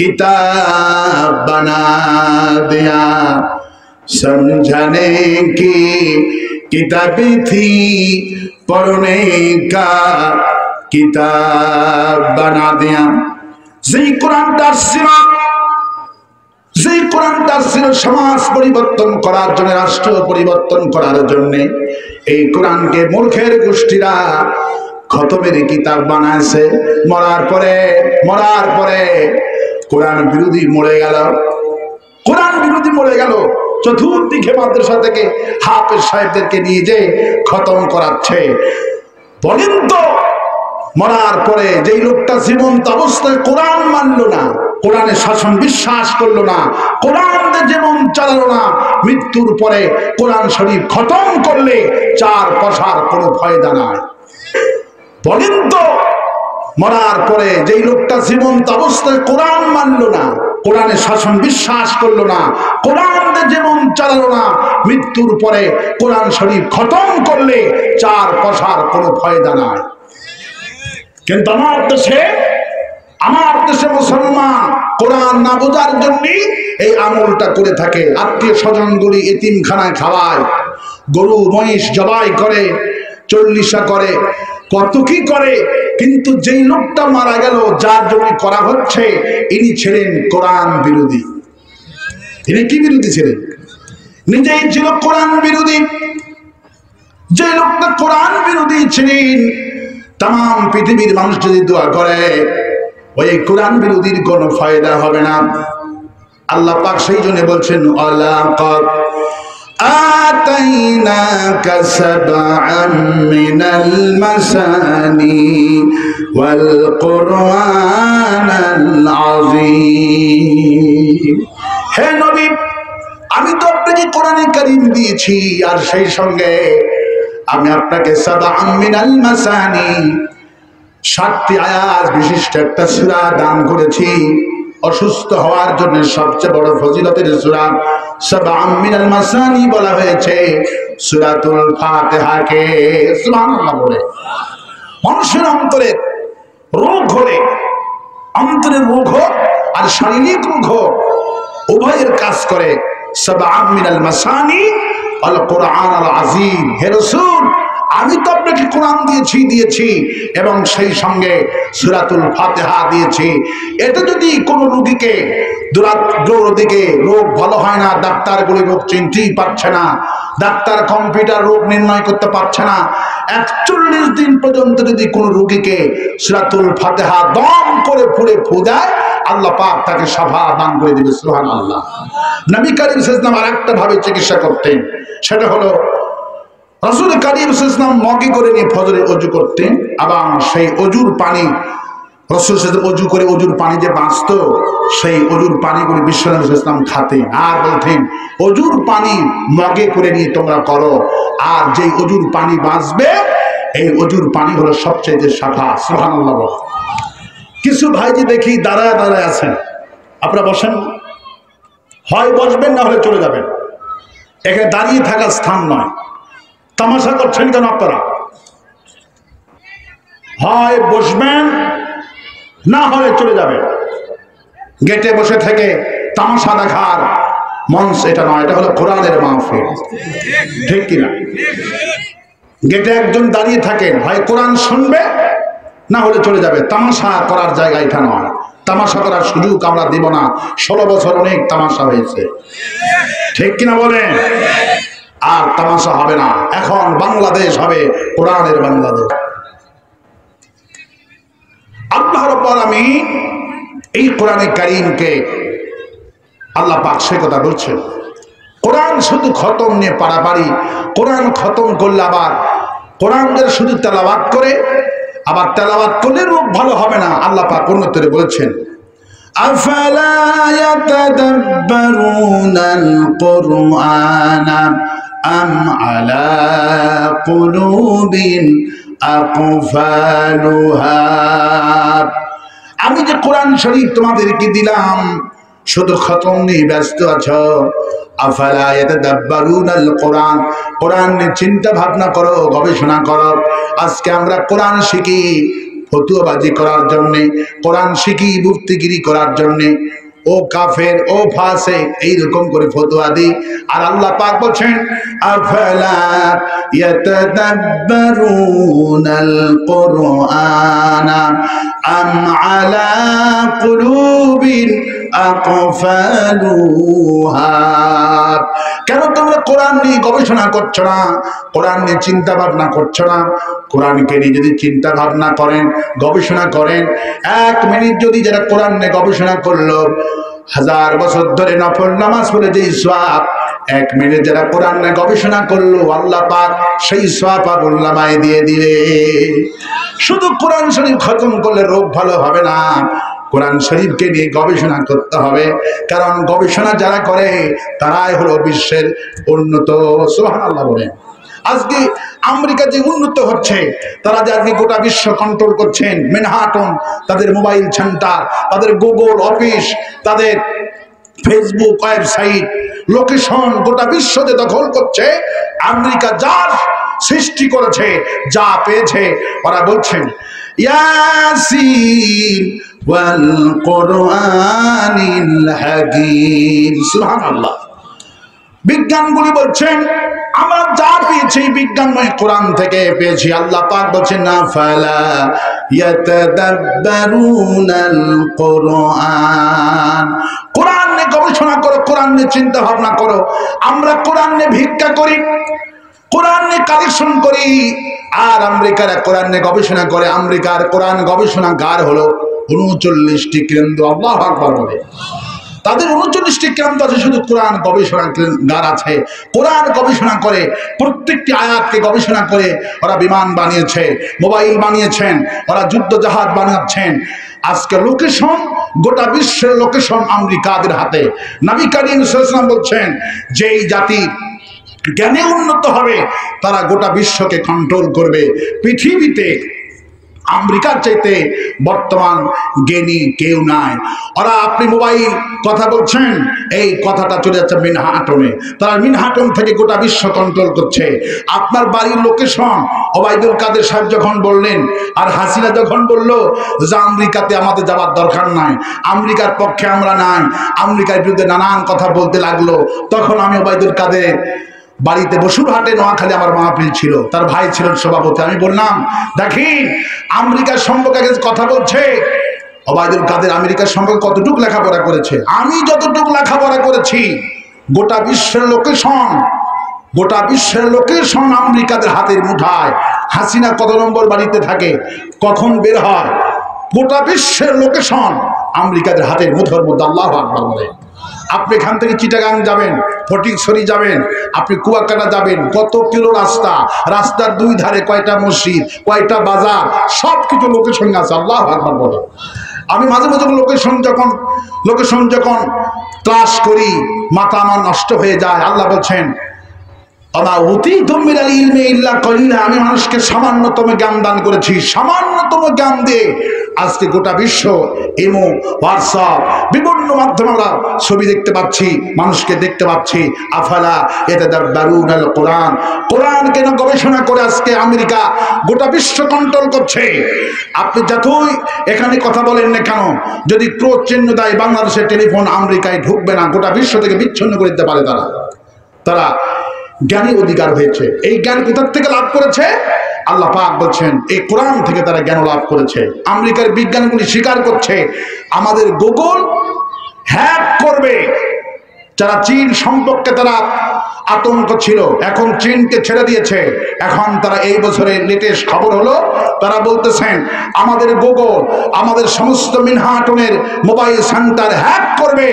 किताब बना दिया, समझने की किताबी थी पढ़ने का किताब बना दिया। যেই কোরআনটা ছিল, যেই কোরআনটা ছিল সমাজ পরিবর্তন করার জন্য, রাষ্ট্র পরিবর্তন করার জন্য, এই কোরআনকে মূর্খের গোষ্ঠীরা খতমের কিতাব বানাইছে। মরার পরে কোরআন বিরোধী মরে গেল, কোরআন বিরোধী মরে গেল। চতুর্দিকে মাদ্রাসা থেকে হাফেজ সাহেবদেরকে নিয়ে যে খতম করাচ্ছে। বলেন তো, মরার পরে যেই লোকটা জীবন্ত অবস্থায় কোরআন মানলো না, কোরআনের শাসন বিশ্বাস করলো না, কোরআন যেমন চালালো না, মৃত্যুর পরে কোরআন শরীফ খতম করলে চার পয়সার কোনো ফায়দা নাই। বলেন তো, মরার পরে যেই লোকটা জীবন্ত অবস্থায় কোরআন মানলো না, কোরআনের শাসন বিশ্বাস করলো না, কোরআন যেমন চালালো না, মৃত্যুর পরে কোরআন শরীফ খতম করলে চার পয়সার কোনো ফায়দা নাই। কিন্তু আমার দেশে মুসলমান কোরআন না বোঝার জন্য এই আমলটা করে থাকে। আত্মীয় স্বজনগুলি এতিমখানায় খাওয়ায়, গরু মহিষ জবাই করে, চল্লিশা করে, কত কি করে, কিন্তু যেই লোকটা মারা গেল যার জন্য করা হচ্ছে, ইনি ছিলেন কোরআন বিরোধী। ইনি কি বিরোধী ছিলেন? নিজেই ছিল কোরআন বিরোধী। যে লোকটা কোরআন বিরোধী ছিলেন, তাম পৃথিবীর মানুষ যদি দোয়া করে, ওই কোরআন বিরোধীর কোনো ফায়দা হবে না। আল্লাহ পাক সেই জন্য বলছেন, আলাকাদ آتيناك سبعا من المثاني والقرآن العظيم। হে নবী, আমি তো আপনাকে কোরআনে কারীম দিয়েছি, আর সেই সঙ্গে আমি আপনাকে সাবআন মিনাল মাসানি, 7টি আয়াত বিশিষ্ট একটা সূরা দান করেছি। অসুস্থ হওয়ার জন্য সবচেয়ে বড় ফজিলতের সূরা সাবআন মিনাল মাসানি বলা হয়েছে সূরাতুল ফাতিহাকে। সুবহানাল্লাহ বলে। মানুষের অন্তরে রোগ হলে, অন্তরের রোগ হোক আর শারীরিক রোগ হোক, উভয়ের কাজ করে সাবআন মিনাল মাসানি আল কোরআন আল আযীম। হে রাসূল, আমি তো আপনাকে কোরআন দিয়েছি এবং সেই সঙ্গে সূরাতুল ফাতিহা দিয়েছি। এটা যদি কোনো রোগীকে দিকে রোগ ভালো হয় না, ডাক্তারগুলি রোগ চিনতেই পারছে না, ডাক্তার কম্পিউটার রোগ নির্ণয় করতে পারছে না, 41 দিন পর্যন্ত যদি কোনো রোগীকে সূরাতুল ফাতিহা দম করে পুড়ে ফু দেয়, আল্লাহ পাক তাকে শাফা দান করে দিবে। সুবহানাল্লাহ। নবী করিম সাল্লাল্লাহু আলাইহি ওয়াসাল্লাম আরেকটা ভাবে চিকিৎসা করতেন, সেটা হলো রাসূল করিম সাল্লাল্লাহু আলাইহি ওয়াসাল্লাম মগে করে নিয়ে ফজরে ওযু করতেন, এবং সেই ওযুর পানি রাসূল সাল্লাল্লাহু আলাইহি ওয়াসাল্লাম ওযু করে ওযুর পানি যে বাঁচতো, সেই ওযুর পানিগুলি বিশ্বনবী সাল্লাল্লাহু আলাইহি ওয়াসাল্লাম খাতেন, আর বলতেন ওযুর পানি মগে করে নিয়ে তোমরা করো, আর যেই ওযুর পানি বাঁচবে এই ওযুর পানি হলো সবচেয়ে সাফা। সুবহানাল্লাহ। কিছু ভাইজি দেখি দাঁড়ায় আছেন, আপনারা বসেন, হয় বসবেন না হলে চলে যাবেন, এখানে দাঁড়িয়ে থাকার স্থান নয়। তামাশা করছেন কেন আপনারা? হয় বসবেন না হলে চলে যাবেন। গেটে বসে থেকে তামাশা দেখার মঞ্চ এটা নয়, এটা হলো কোরআনের মাহফিল, ঠিক কিনা? গেটে একজন দাঁড়িয়ে থাকেন, হয় কোরআন শুনবে না হলে চলে যাবে। তামাশা করার জায়গা এটা নয়, তামাশা করার সুযোগ আমরা দিব না। 16 বছর অনেক তামাশা হয়েছে, ঠিক কিনা বলেন? আর তামাশা হবে না। এখন বাংলাদেশ হবে কোরআনের বাংলাদেশ। আল্লাহ রাব্বুল আলামিন এই কোরআনে কারীমকে আল্লাহ পাক সে কথা বলছেন। কোরআন শুধু খতম নিয়ে পাড়াপাড়ি, কোরআন খতম করলে আবার কোরআনদের শুধু তেলাওয়াত করে, আবার তেলাওয়াত করলে রূপ ভালো হবে না। আল্লাহ পাক অন্যত্রে বলেছেন, আফালা ইয়াতাদাব্বারুনাল কুরআনা আম আলা কুলুবিন আকফালুহা। আমি যে কোরআন শরীফ তোমাদেরকে দিলাম, শুধু খতম নিয়ে ব্যস্ত আছো। আফালা ইয়াতাদাব্বারুনাল কুরআন, কোরআন নিয়ে চিন্তা ভাবনা করো, গবেষণা করো। আজকে আমরা কোরআন শিখি ফতুয়াবাজি করার জন্যে, কোরআন শিখি মুফতিগিরি করার জন্যে। ও কাফের, ও ফাসিক, এইরকম করে ফতোয়া দিই। আর আল্লাহ পাক বলছেন, আফালা ইয়াতাদাব্বারুনাল কুরআনা আম আলা কুলুবিন আকফালুহা। কেন তোমরা কোরআন নিয়ে গবেষণা করছো না, কোরআন নিয়ে চিন্তা ভাবনা করছো না? কোরআনকে নিয়ে যদি চিন্তা ভাবনা করেন, গবেষণা করেন, 1 মিনিট যদি যারা কোরআন নিয়ে গবেষণা করলো, 1000 বছর ধরে নফল নামাজ পড়ে যেই সওয়াব, 1 মিনিট যারা কোরআন নিয়ে গবেষণা করলো, আল্লাহ পাক সেই সওয়াব আল্লামায় দিয়ে দিবে। শুধু কোরআন শরীফ খতম করলে রোগ ভালো হবে না, কোরআন শরীফকে নিয়ে গবেষণা করতে হবে। কারণ গবেষণা যারা করে তারাই হলো বিশ্বের উন্নত। সুবহানাল্লাহ বলেন। আজকে আমেরিকা যে উন্নত হচ্ছে, তারা যে আজকে গোটা বিশ্ব কন্ট্রোল করছেন, ম্যানহাটন তাদের মোবাইল সেন্টার, তাদের গুগল অফিস, তাদের ফেসবুক ওয়েবসাইট, লোকেশন গোটা বিশ্বতে দখল করছে। আমেরিকা যার সৃষ্টি করেছে, যা পেয়েছে, ওরা বলছেন ইয়াসিন ওয়াল কুরআনিল হাকীম। সুবহানাল্লাহ। বিজ্ঞানগুলি বলছেন আমরা যা পেয়েছি বিজ্ঞানময় কোরআন থেকে পেয়েছি। আল্লাহ পাক বলছেন, আফালা ইয়াতাদাব্বারুনাল কুরআন, কোরআন নিয়ে গবেষণা করো, কোরআন নিয়ে চিন্তা ভাবনা করো। আমরা কোরআন নিয়ে ভিক্ষা করি, কোরআন নিয়ে কালেকশন করি, আর আমেরিকার কোরআন নিয়ে গবেষণা করে। আমেরিকার কোরআন গবেষণাগার হলো 39টি কেন্দ্র। আল্লাহু আকবার বলে। তাদের 39টি কেন্দ্র আছে, শুধু কোরআন গবেষণাগার আছে। কোরআন গবেষণা করে, প্রত্যেকটি আয়াতকে গবেষণা করে ওরা বিমান বানিয়েছে, মোবাইল বানিয়েছেন, ওরা যুদ্ধ জাহাজ বানাচ্ছেন। আজকে লোকেশন, গোটা বিশ্বের লোকেশন আমেরিকাদের হাতে। নবী করিম সাল্লাল্লাহু আলাইহি ওয়াসাল্লাম বলছেন, যেই জাতি জ্ঞানে উন্নত হবে তারা গোটা বিশ্বকে কন্ট্রোল করবে। পৃথিবীতে আমেরিকার চাইতে বর্তমান জ্ঞানী কেউ নাই। ওরা, আপনি মোবাইল কথা বলছেন, এই কথাটা চলে যাচ্ছে ম্যানহাটনে, তারা ম্যানহাটন থেকে গোটা বিশ্ব কন্ট্রোল করছে। আপনার বাড়ির লোকেশন ওবায়দুল কাদের সাহেব যখন বললেন, আর হাসিনা যখন বলল যে আমেরিকাতে আমাদের যাওয়ার দরকার নাই, আমেরিকার পক্ষে আমরা নাই, আমেরিকার বিরুদ্ধে নানান কথা বলতে লাগলো, তখন আমি ওবায়দুল কাদের বাড়িতে বসুরহাটে নোয়াখালী আমার মাহফিল ছিল, তার ভাই ছিলেন সভাপতি। আমি বললাম, দেখেন আমেরিকার সম্পর্কে কথা বলছে, ওবায়দুল কাদের আমেরিকার সম্পর্কে কতটুকু লেখাপড়া করেছে? আমি যতটুকু লেখাপড়া করেছি, গোটা বিশ্বের লোকেশন, গোটা বিশ্বের লোকেশন আমেরিকাদের হাতের মুঠায়। হাসিনা কত নম্বর বাড়িতে থাকে, কখন বের হয়, গোটা বিশ্বের লোকেশন আমেরিকাদের হাতের মুঠোর মধ্যে। আল্লাহু আকবার বলে। আপনি এখান থেকে চিটাগাং যাবেন, ফটিকছড়ি যাবেন, আপনি কুয়াকাটা যাবেন, কত কিলো রাস্তা, রাস্তার 2 ধারে কয়টা মসজিদ, কয়টা বাজার, সব কিছু লোকেশন আছে। আল্লাহু আকবার বলে। আমি মাঝে মাঝে লোকেশন যখন ক্লাস করি, মাথা আমার নষ্ট হয়ে যায়। আল্লাহ বলছেন, আমি মানুষকে সামান্যতম জ্ঞান দান করেছি, সামান্যতম জ্ঞান দিয়ে আজকে গোটা বিশ্ব ইমো, হোয়াটসঅ্যাপ, বিভিন্ন মাধ্যমে আমরা ছবি দেখতে পাচ্ছি, মানুষকে দেখতে পাচ্ছি। আফালা ইয়াতাদাব্বারুনাল কোরআন, কোরআন কেন গবেষণা করে আজকে আমেরিকা গোটা বিশ্ব কন্ট্রোল করছে। আপনি যতই এখানে কথা বলেন না কেন, যদি ক্রোধ চিহ্ন দেয় বাংলাদেশের টেলিফোন আমেরিকায় ঢুকবে না, গোটা বিশ্ব থেকে বিচ্ছিন্ন করে দিতে পারে তারা জ্ঞানী অধিকার হয়েছে। এই জ্ঞান কোথা থেকে লাভ করেছে? আল্লাহ পাক বলছেন এই কোরআন থেকে তারা জ্ঞান লাভ করেছে। আমেরিকার বিজ্ঞানগুলি স্বীকার করছে আমাদের গুগল হ্যাক করবে, যারা চীন সম্পর্কে তারা আতঙ্ক ছিল, এখন চীনকে ছেড়ে দিয়েছে। এখন তারা এই বছরের লেটেস্ট খবর হলো, তারা বলতেছেন আমাদের গুগল, আমাদের সমস্ত মিনহাটনের মোবাইল সেন্টার হ্যাক করবে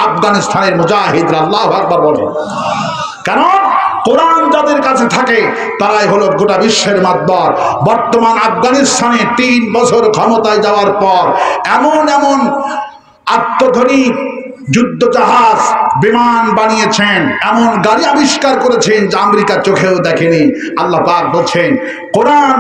আফগানিস্তানের মুজাহিদরা। আল্লাহু আকবার বলে। কারণ কোরআন যাদের কাছে থাকে তারাই হলো গোটা বিশ্বের মাতবর। বর্তমান আফগানিস্তানে 3 বছর ক্ষমতায় যাওয়ার পর এমন এমন আত্মধনিক যুদ্ধ জাহাজ বিমান বানিয়েছেন, এমন গাড়ি আবিষ্কার করেছেন যা আমেরিকা চোখেও দেখেনি। আল্লাহ পাক বলছেন কোরআন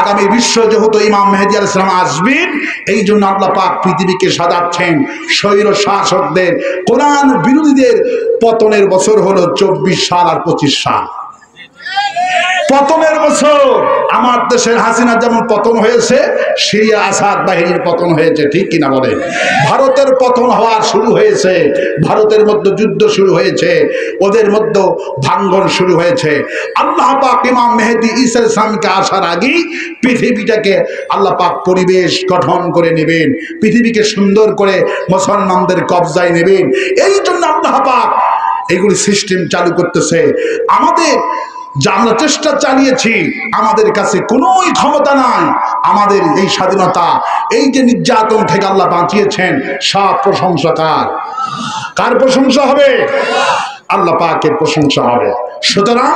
আগামী বিশ্ব যেহেতু ইমাম মেহেদী আলাইহিস সালাম আসবেন, এই জন্য আল্লাহ পাক পৃথিবীকে সাজাচ্ছেন স্বৈর শাসকদের, কোরআন বিরোধীদের পতনের বছর হলো 24 সাল আর 25 সাল। পতনের বছর। আমার দেশের হাসিনা যেমন পতন হয়েছে, সিরিয়া আসাদ বাহিনীর পতন হয়েছে, ঠিক কিনা বলে? ভারতের পতন হওয়ার শুরু হয়েছে, ভারতের মধ্যে যুদ্ধ শুরু হয়েছে, ওদের মধ্যে ভাঙ্গন শুরু হয়েছে। আল্লাহ পাক ইমাম মেহেদী ঈসা আলাইহিস সালামকে আসার আগেই পৃথিবীটাকে আল্লাহ পাক পরিবেশ গঠন করে নেবেন, পৃথিবীকে সুন্দর করে মুসলমানদের কবজায় নেবেন। এই জন্য আল্লাহ পাক এগুলি সিস্টেম চালু করতেছে। আমাদের যা আমরা চেষ্টা চালিয়েছি, আমাদের কাছে কোনো ক্ষমতা নাই। আমাদের এই স্বাধীনতা, এই যে নির্যাতন থেকে আল্লাহ বাঁচিয়েছেন, সব প্রশংসা কার? কার প্রশংসা হবে? আল্লাহ পাকের প্রশংসা হবে। সুতরাং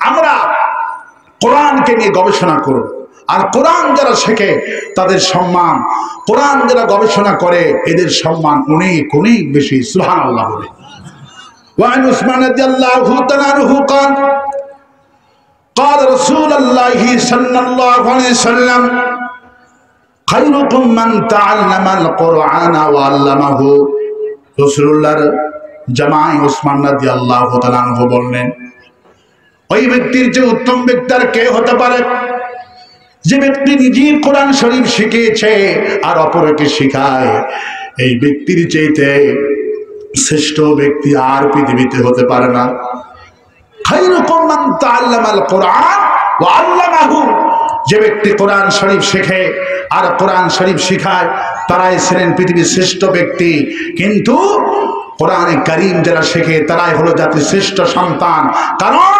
আমরা কোরআনকে নিয়ে গবেষণা করব, আর কোরআন যারা শেখে তাদের সম্মান, কোরআন যারা গবেষণা করে এদের সম্মান অনেক অনেক বেশি। সুবহানাল্লাহ বলে। وعن عثمان رضي الله تعالى عنه قال قال رسول الله صلى الله عليه وسلم خيركم من تعلم القرآن وعلمه। রাসূলুল্লাহর জামাই ওসমান রাদিয়াল্লাহু তাআলা আনহু বললেন, ওই ব্যক্তির যে উত্তম ব্যক্তি আর কে হতে পারে যে ব্যক্তি নিজে কোরআন শরীফ শিখেছে আর অপরকে শেখায়। এই ব্যক্তির চাইতে শ্রেষ্ঠ ব্যক্তি আর পৃথিবীতে হতে পারে না। খায়রুকুম মান তাআল্লামাল কোরআন ওয়া আল্লামাহু। যে ব্যক্তি কোরআন শরীফ শেখে আর কোরআন শরীফ শেখায় তারাই ছিলেন পৃথিবীর শ্রেষ্ঠ ব্যক্তি। কিন্তু কোরআনে কারীম যারা শেখে তারাই হলো জাতির শ্রেষ্ঠ সন্তান। কারণ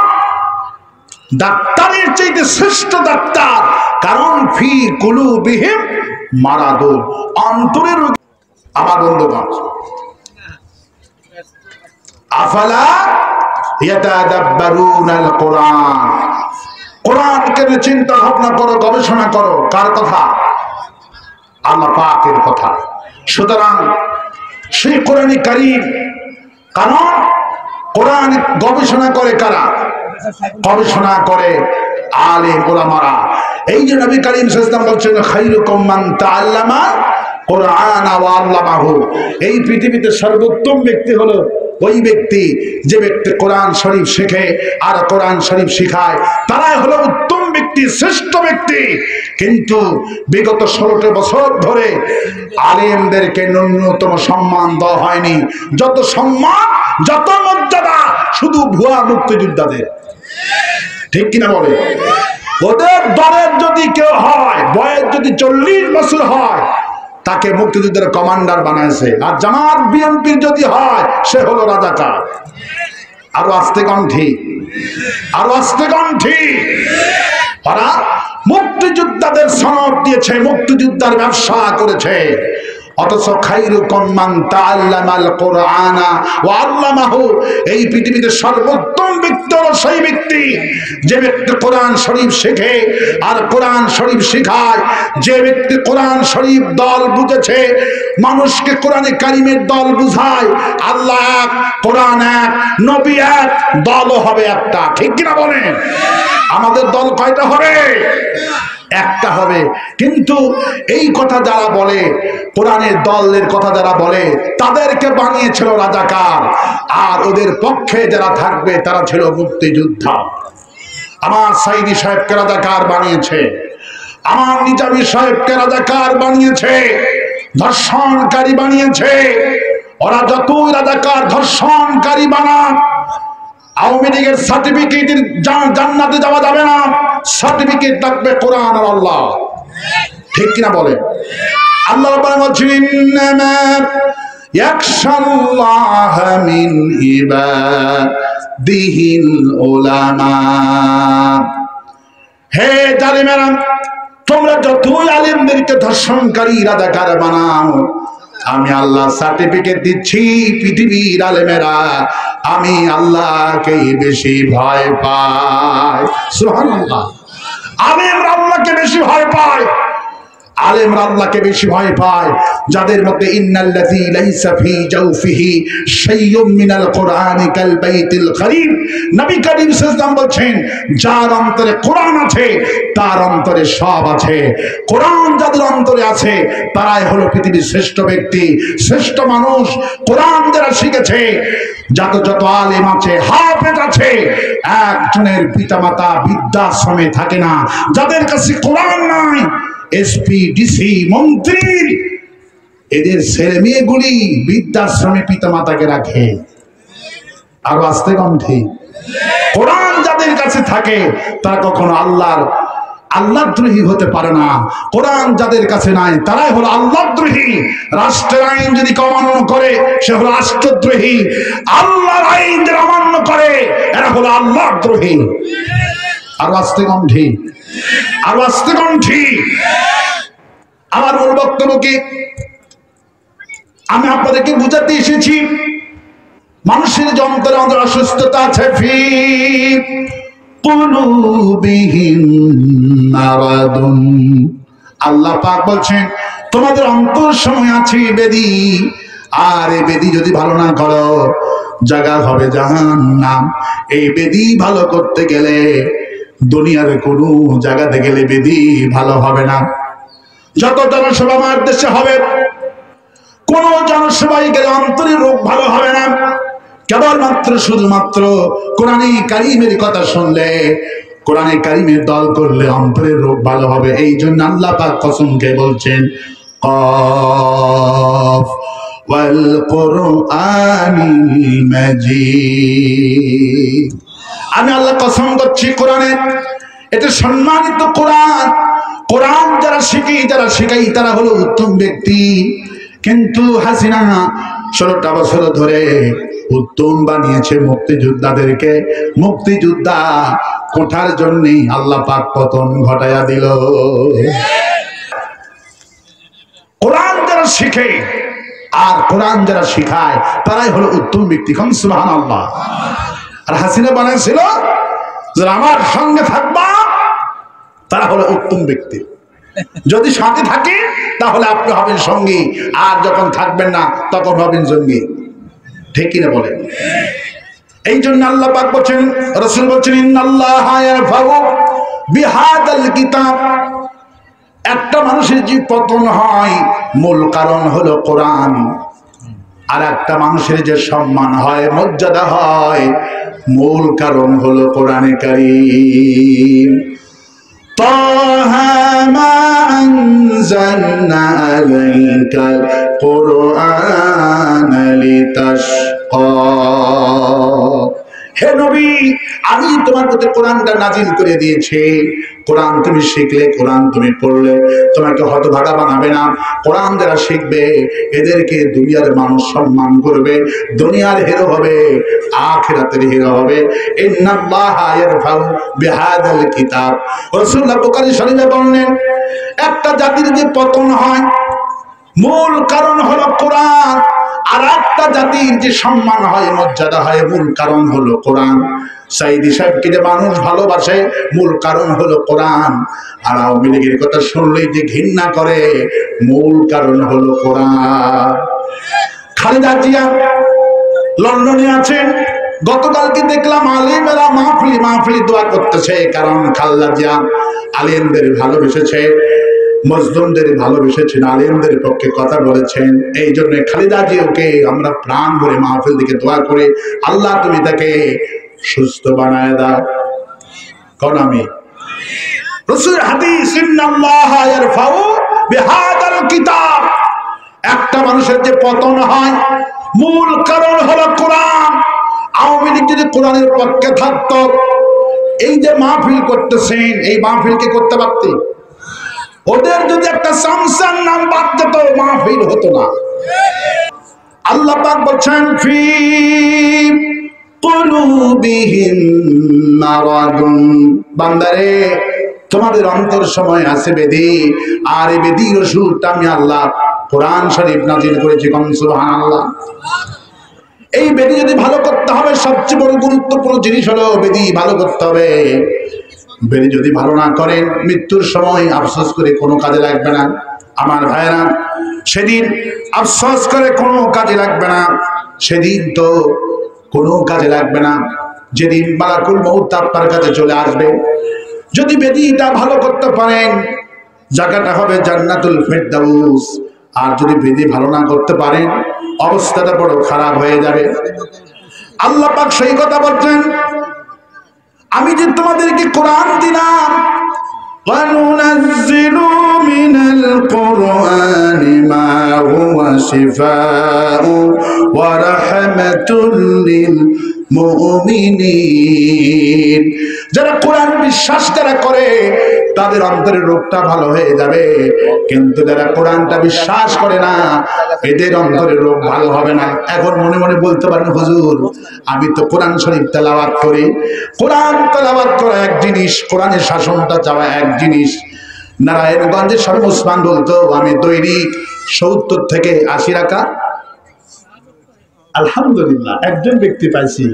ডাক্তারের চাইতে শ্রেষ্ঠ ডাক্তার, কারণ ফি কুলুবিহিম মারাদুন, অন্তরের রোগ। আমার বন্ধুগণ, আফালা ইয়াতাদাব্বারুনাল কোরআন। কোরআনকে নিয়ে চিন্তা ভাবনা করো, গবেষণা করো। কার কথা? আল্লাহ পাকের কথা। সুতরাং সেই কোরআনে কারীম, কারণ কোরআন গবেষণা করে কারা? গবেষণা করে আলেম ওলামারা। এই যে নবী করিম সাল্লাল্লাহু আলাইহি ওয়াসাল্লাম বলছেন খায়রুকুম মান তাআল্লামা কোরআন ওয়া আল্লামাহু। এই পৃথিবীতে সর্বোত্তম ব্যক্তি হলো ওই ব্যক্তি যে ব্যক্তি কোরআন শরীফ শেখে আর কোরআন শরীফ শেখায়, তারাই হলো উত্তম ব্যক্তি, শ্রেষ্ঠ ব্যক্তি। কিন্তু বিগত 16টা বছর ধরে আলেমদেরকে ন্যূনতম সম্মান দেওয়া হয়নি। যত সম্মান, যত মর্যাদা শুধু ভুয়া মুক্তিযোদ্ধাদের, ঠিক কিনা বলে? ওদের দলের যদি কেউ হয়, বয়স যদি 40 বছর হয়, তাকে মুক্তিযুদ্ধের কমান্ডার বানাইছে। আর জামাত বিএনপির যদি হয়, সে হলো রাজাকার। আরো আস্তে কণ্ঠে, আরো আস্তে কণ্ঠে। ওরা মুক্তিযোদ্ধাদের সনদ দিয়েছে, মুক্তিযোদ্ধার ব্যবসা করেছে। অথচ খায়রুকুম মান তাআল্লামাল কোরআনা ওয়া আল্লামাহু। এই পৃথিবীতে সর্বোত্তম ব্যক্তি হলো সেই ব্যক্তি যে ব্যক্তি কোরআন শরীফ শেখে আর কোরআন শরীফ শেখায়। যে ব্যক্তি কোরআন শরীফ দল বুঝেছে, মানুষকে কোরআনে কারিমের দল বুঝায়। আল্লাহ এক, কোরআন এক, নবী এক, দলও হবে একটা, ঠিক কিনা বলেন? আমাদের দল কয়টা হবে? একটা হবে। কিন্তু এই কথা যারা বলে, কোরআনের দলের কথা যারা বলে, তাদেরকে বানিয়েছিল রাজাকার, আর ওদের পক্ষে যারা থাকবে তারা ছিল মুক্তিযোদ্ধা। আমার সাইদি সাহেবকে রাজাকার বানিয়েছে, আমার নিজামী সাহেবকে রাজাকার বানিয়েছে, ধর্ষণকারী বানিয়েছে। ওরা যতই রাজাকার ধর্ষণকারী বানাক, আওয়ামী লীগের সার্টিফিকেটের জান্নাতে যাওয়া যাবে না। সার্টিফিকেট লাগবে কোরআন আর আল্লাহ, ঠিক কিনা বলে? আল্লাহ বলছেন ইন্নামা ইয়াখশাল্লাহ মিন ইবাদিহিল উলামা। হে জালিমেরা, তোমরা যতই আলেমদেরকে ধর্ষণকারী রাজাকার বানাও, আমি আল্লাহ সার্টিফিকেট দিচ্ছি, পৃথিবীর আলেমেরা আমি আল্লাহকেই বেশি ভয় পাই। সুবহানাল্লাহ। আলেমরা আল্লাহকে বেশি ভয় পায়, আলেমরা আল্লাহকে বেশি ভয় পায় যাদের মধ্যে ইন্নাল্লাযী লাইসা ফী জাওফিহি শাইয়্যুম মিনাল কুরআনি কাল বাইতিল কারীম। নবী করিম সাল্লাল্লাহু আলাইহি ওয়াসাল্লাম বলেন, যার অন্তরে কোরআন আছে তার অন্তরে সব আছে। কোরআন যাদের অন্তরে আছে তারাই হলো পৃথিবীর শ্রেষ্ঠ ব্যক্তি, শ্রেষ্ঠ মানুষ। কোরআন যারা শিখেছে, যত আলেম আছে, হাফেজ আছে, একজনের পিতামাতা বৃদ্ধাশ্রমে থাকে না। যাদের কাছে কোরআন নাই, এসপি, ডিসি, মন্ত্রী, এদের ছেলে মেয়েগুলি বৃদ্ধাশ্রমে পিতামাতাকে রাখে। আর আস্তে কণ্ঠে কোরআন যাদের কাছে থাকে তারা কখনো আল্লাহদ্রোহী হতে পারে না। কোরআন যাদের কাছে নাই তারাই হলো আল্লাহদ্রোহী। রাষ্ট্রের আইন যদি অমান্য করে সে হলো রাষ্ট্রদ্রোহী। আল্লাহর আইন যারা অমান্য করে এরা হলো আল্লাহদ্রোহী। আর আস্তে কণ্ঠে, আর আস্তে কণ্ঠে। আমার মূল বক্তব্যকে আমি আপনাদেরকে বুঝাতে এসেছি, মানুষের যে অন্তরে অসুস্থতা আছে, ফি কুলুবিহিম মারাদুন, আল্লাহ পাক বলছেন তোমাদের অন্তর সময় আছে বেদি, আর এই বেদি যদি ভালো না করো জায়গা হবে জাহান্নাম। এই বেদি ভালো করতে গেলে দুনিয়ার কোনো জায়গাতে গেলে বেদি ভালো হবে না। যত জনসভা আমার দেশে হবে, কোন জনসভায় গেলে অন্তরের রোগ ভালো হবে না। কেবলমাত্র শুধুমাত্র কোরআনে কারিমের কথা শুনলে, কোরআনে কারিমের দল করলে অন্তরের রোগ ভালো হবে। এই জন্য আল্লাহ পাক কসম খেয়ে বলছেন, কফ ওয়াল কুরআনিল মাজিদ। আমি আল্লাহ কসম করছি কোরআনে, এটা সম্মানিত কোরআন। কোরআন যারা শিখি, যারা শিখাই তারা হলো উত্তম ব্যক্তি। কিন্তু হাসিনা 16টা বছর ধরে উত্তম বানিয়েছে মুক্তিযোদ্ধাদেরকে। মুক্তিযোদ্ধা কোঠার জন্য আল্লাহ পাক পতন ঘটাইয়া দিল। কোরআন যারা শিখে আর কোরআন যারা শিখায় তারাই হলো উত্তম ব্যক্তি। সুবহানাল্লাহ। আর হাসিনা বানাইছিল যারা আমার সঙ্গে থাকবা তারা হলো উত্তম ব্যক্তি। যদি সাথে থাকে তাহলে আপনি হবেন সঙ্গী, আর যখন থাকবেন না তখন হবেন জঙ্গি। ঠিক কিনা বলেন? এই জন্য আল্লাহ পাক বলেন, রাসূল বলেন, ইন্নাল্লাহা ইয়ারফাউ বিহাদাল কিতাব। একটা মানুষের যে পতন হয় মূল কারণ হলো কোরআন, আর একটা মানুষের যে সম্মান হয়, মর্যাদা হয়, মূল কারণ হলো কোরআনে কারীম। তাহা মা আনজালনা আলাইকাল কুরআনা লিতাশকা। হে নবী, আমি তোমার প্রতি কোরআনটা নাজিল করে দিয়েছি। কোরআন তুমি শিখলে, কোরআন তুমি পড়লে তোমাকে হতভাগা বানাবে না। কোরআন যারা শিখবে এদেরকে দুনিয়ার মানুষ সম্মান করবে, দুনিয়ার হিরো হবে, আখিরাতের হিরো হবে। ইন্নাল্লাহা ইয়ারফাউ বিহাদাল কিতাব। রাসূলুল্লাহ বুখারী শরীফে বলেন, একটা জাতির যে পতন হয় মূল কারণ হলো কোরআন, আর একটা জাতির যে সম্মান হয়, মর্যাদা হয়, মূল কারণ হলো কোরআন। সাইদি সাহেবকে যে মানুষ ভালোবাসে মূল কারণ হলো কোরআন, আর আওয়ামী লীগের কথা শুনলেই যে ঘৃণা করে মূল কারণ হলো কোরআন। খালেদা জিয়া লন্ডনে আছেন, গতকালকে দেখলাম আলেমেরা মাহফিলি দোয়া করতেছে, কারণ খালেদা জিয়া আলেমদের ভালোবেসেছে, মজলুমদের ভালোবেসেছেন, আলেমদের পক্ষে কথা বলেছেন। এই জন্য খালেদা জিয়াকে আমরা প্রাণ ভরে মাহফিল দিকে দোয়া করে, আল্লাহ তুমি তাকে সুস্থ বানায় দাও। কোন আমি রাসূল হাদিস, ইন্নাল্লাহা ইয়ারফাউ বিহাদাল কিতাব। একটা মানুষের যে পতন হয় মূল কারণ হলো কোরআন। আওয়ামী লীগ যদি কোরআনের পক্ষে থাকতো, এই যে মাহফিল করতেছেন এই মাহফিলকে করতে পারতে? ওদের যদি একটা শামসার নাম বাদ যেত মাহফিল হতো না। আল্লাহ পাক বলছেন ফি কুলুবিহিম মারাদুন, বান্দারে তোমাদের অন্তর সময় আছে বেদি, আর এই বেদির ওষুধটা আমি আল্লাহ কোরআন শরীফ নাজিল করেছি। কোন সুবহানাল্লাহ। এই বেদি যদি ভালো করতে হবে, সবচেয়ে বড় গুরুত্বপূর্ণ জিনিস হলো বেদি ভালো করতে হবে। বেদি যদি ভালো না করেন, মৃত্যুর সময় আফসোস করে কোনো কাজে লাগবে না। আমার ভাইরা, সেদিন আফসোস করে কোনো কাজে লাগবে না, সেদিন তো কোনো কাজে লাগবে না, যেদিন মালাকুল মউত আপনার কাছে চলে আসবে। যদি বেদিটা ভালো করতে পারেন, জায়গাটা হবে জান্নাতুল ফেরদাউস। আর যদি বেদি ভালো না করতে পারেন, অবস্থাটা বড় খারাপ হয়ে যাবে। আল্লাহ পাক সেই কথা বলছেন, আমি যে তোমাদেরকে কোরআন দিলাম, وَنُنَزِّلُ مِنَ الْقُرْآنِ مَا هُوَ شِفَاءٌ وَرَحْمَةٌ لِلْمُؤْمِنِينَ। যারা কোরআন বিশ্বাস যারা করে, তাদের অন্তরের রোগটা ভালো হয়ে যাবে। কিন্তু যারা কোরআনটা বিশ্বাস করে না, এদের অন্তরের রোগ ভালো হবে না। এখন মনে মনে বলতে পারেন, হুজুর আমি তো কোরআন শরীফ তেলাওয়াত করি। কোরআন তেলাওয়াত করা এক জিনিস, কোরআনের শাসনটা চাওয়া এক জিনিস। নারায়ণগঞ্জের শামীম ওসমান বলতো, আমি দৈনিক 70 থেকে 80 রাকাত, আলহামদুলিল্লাহ একজন ব্যক্তি পাইছি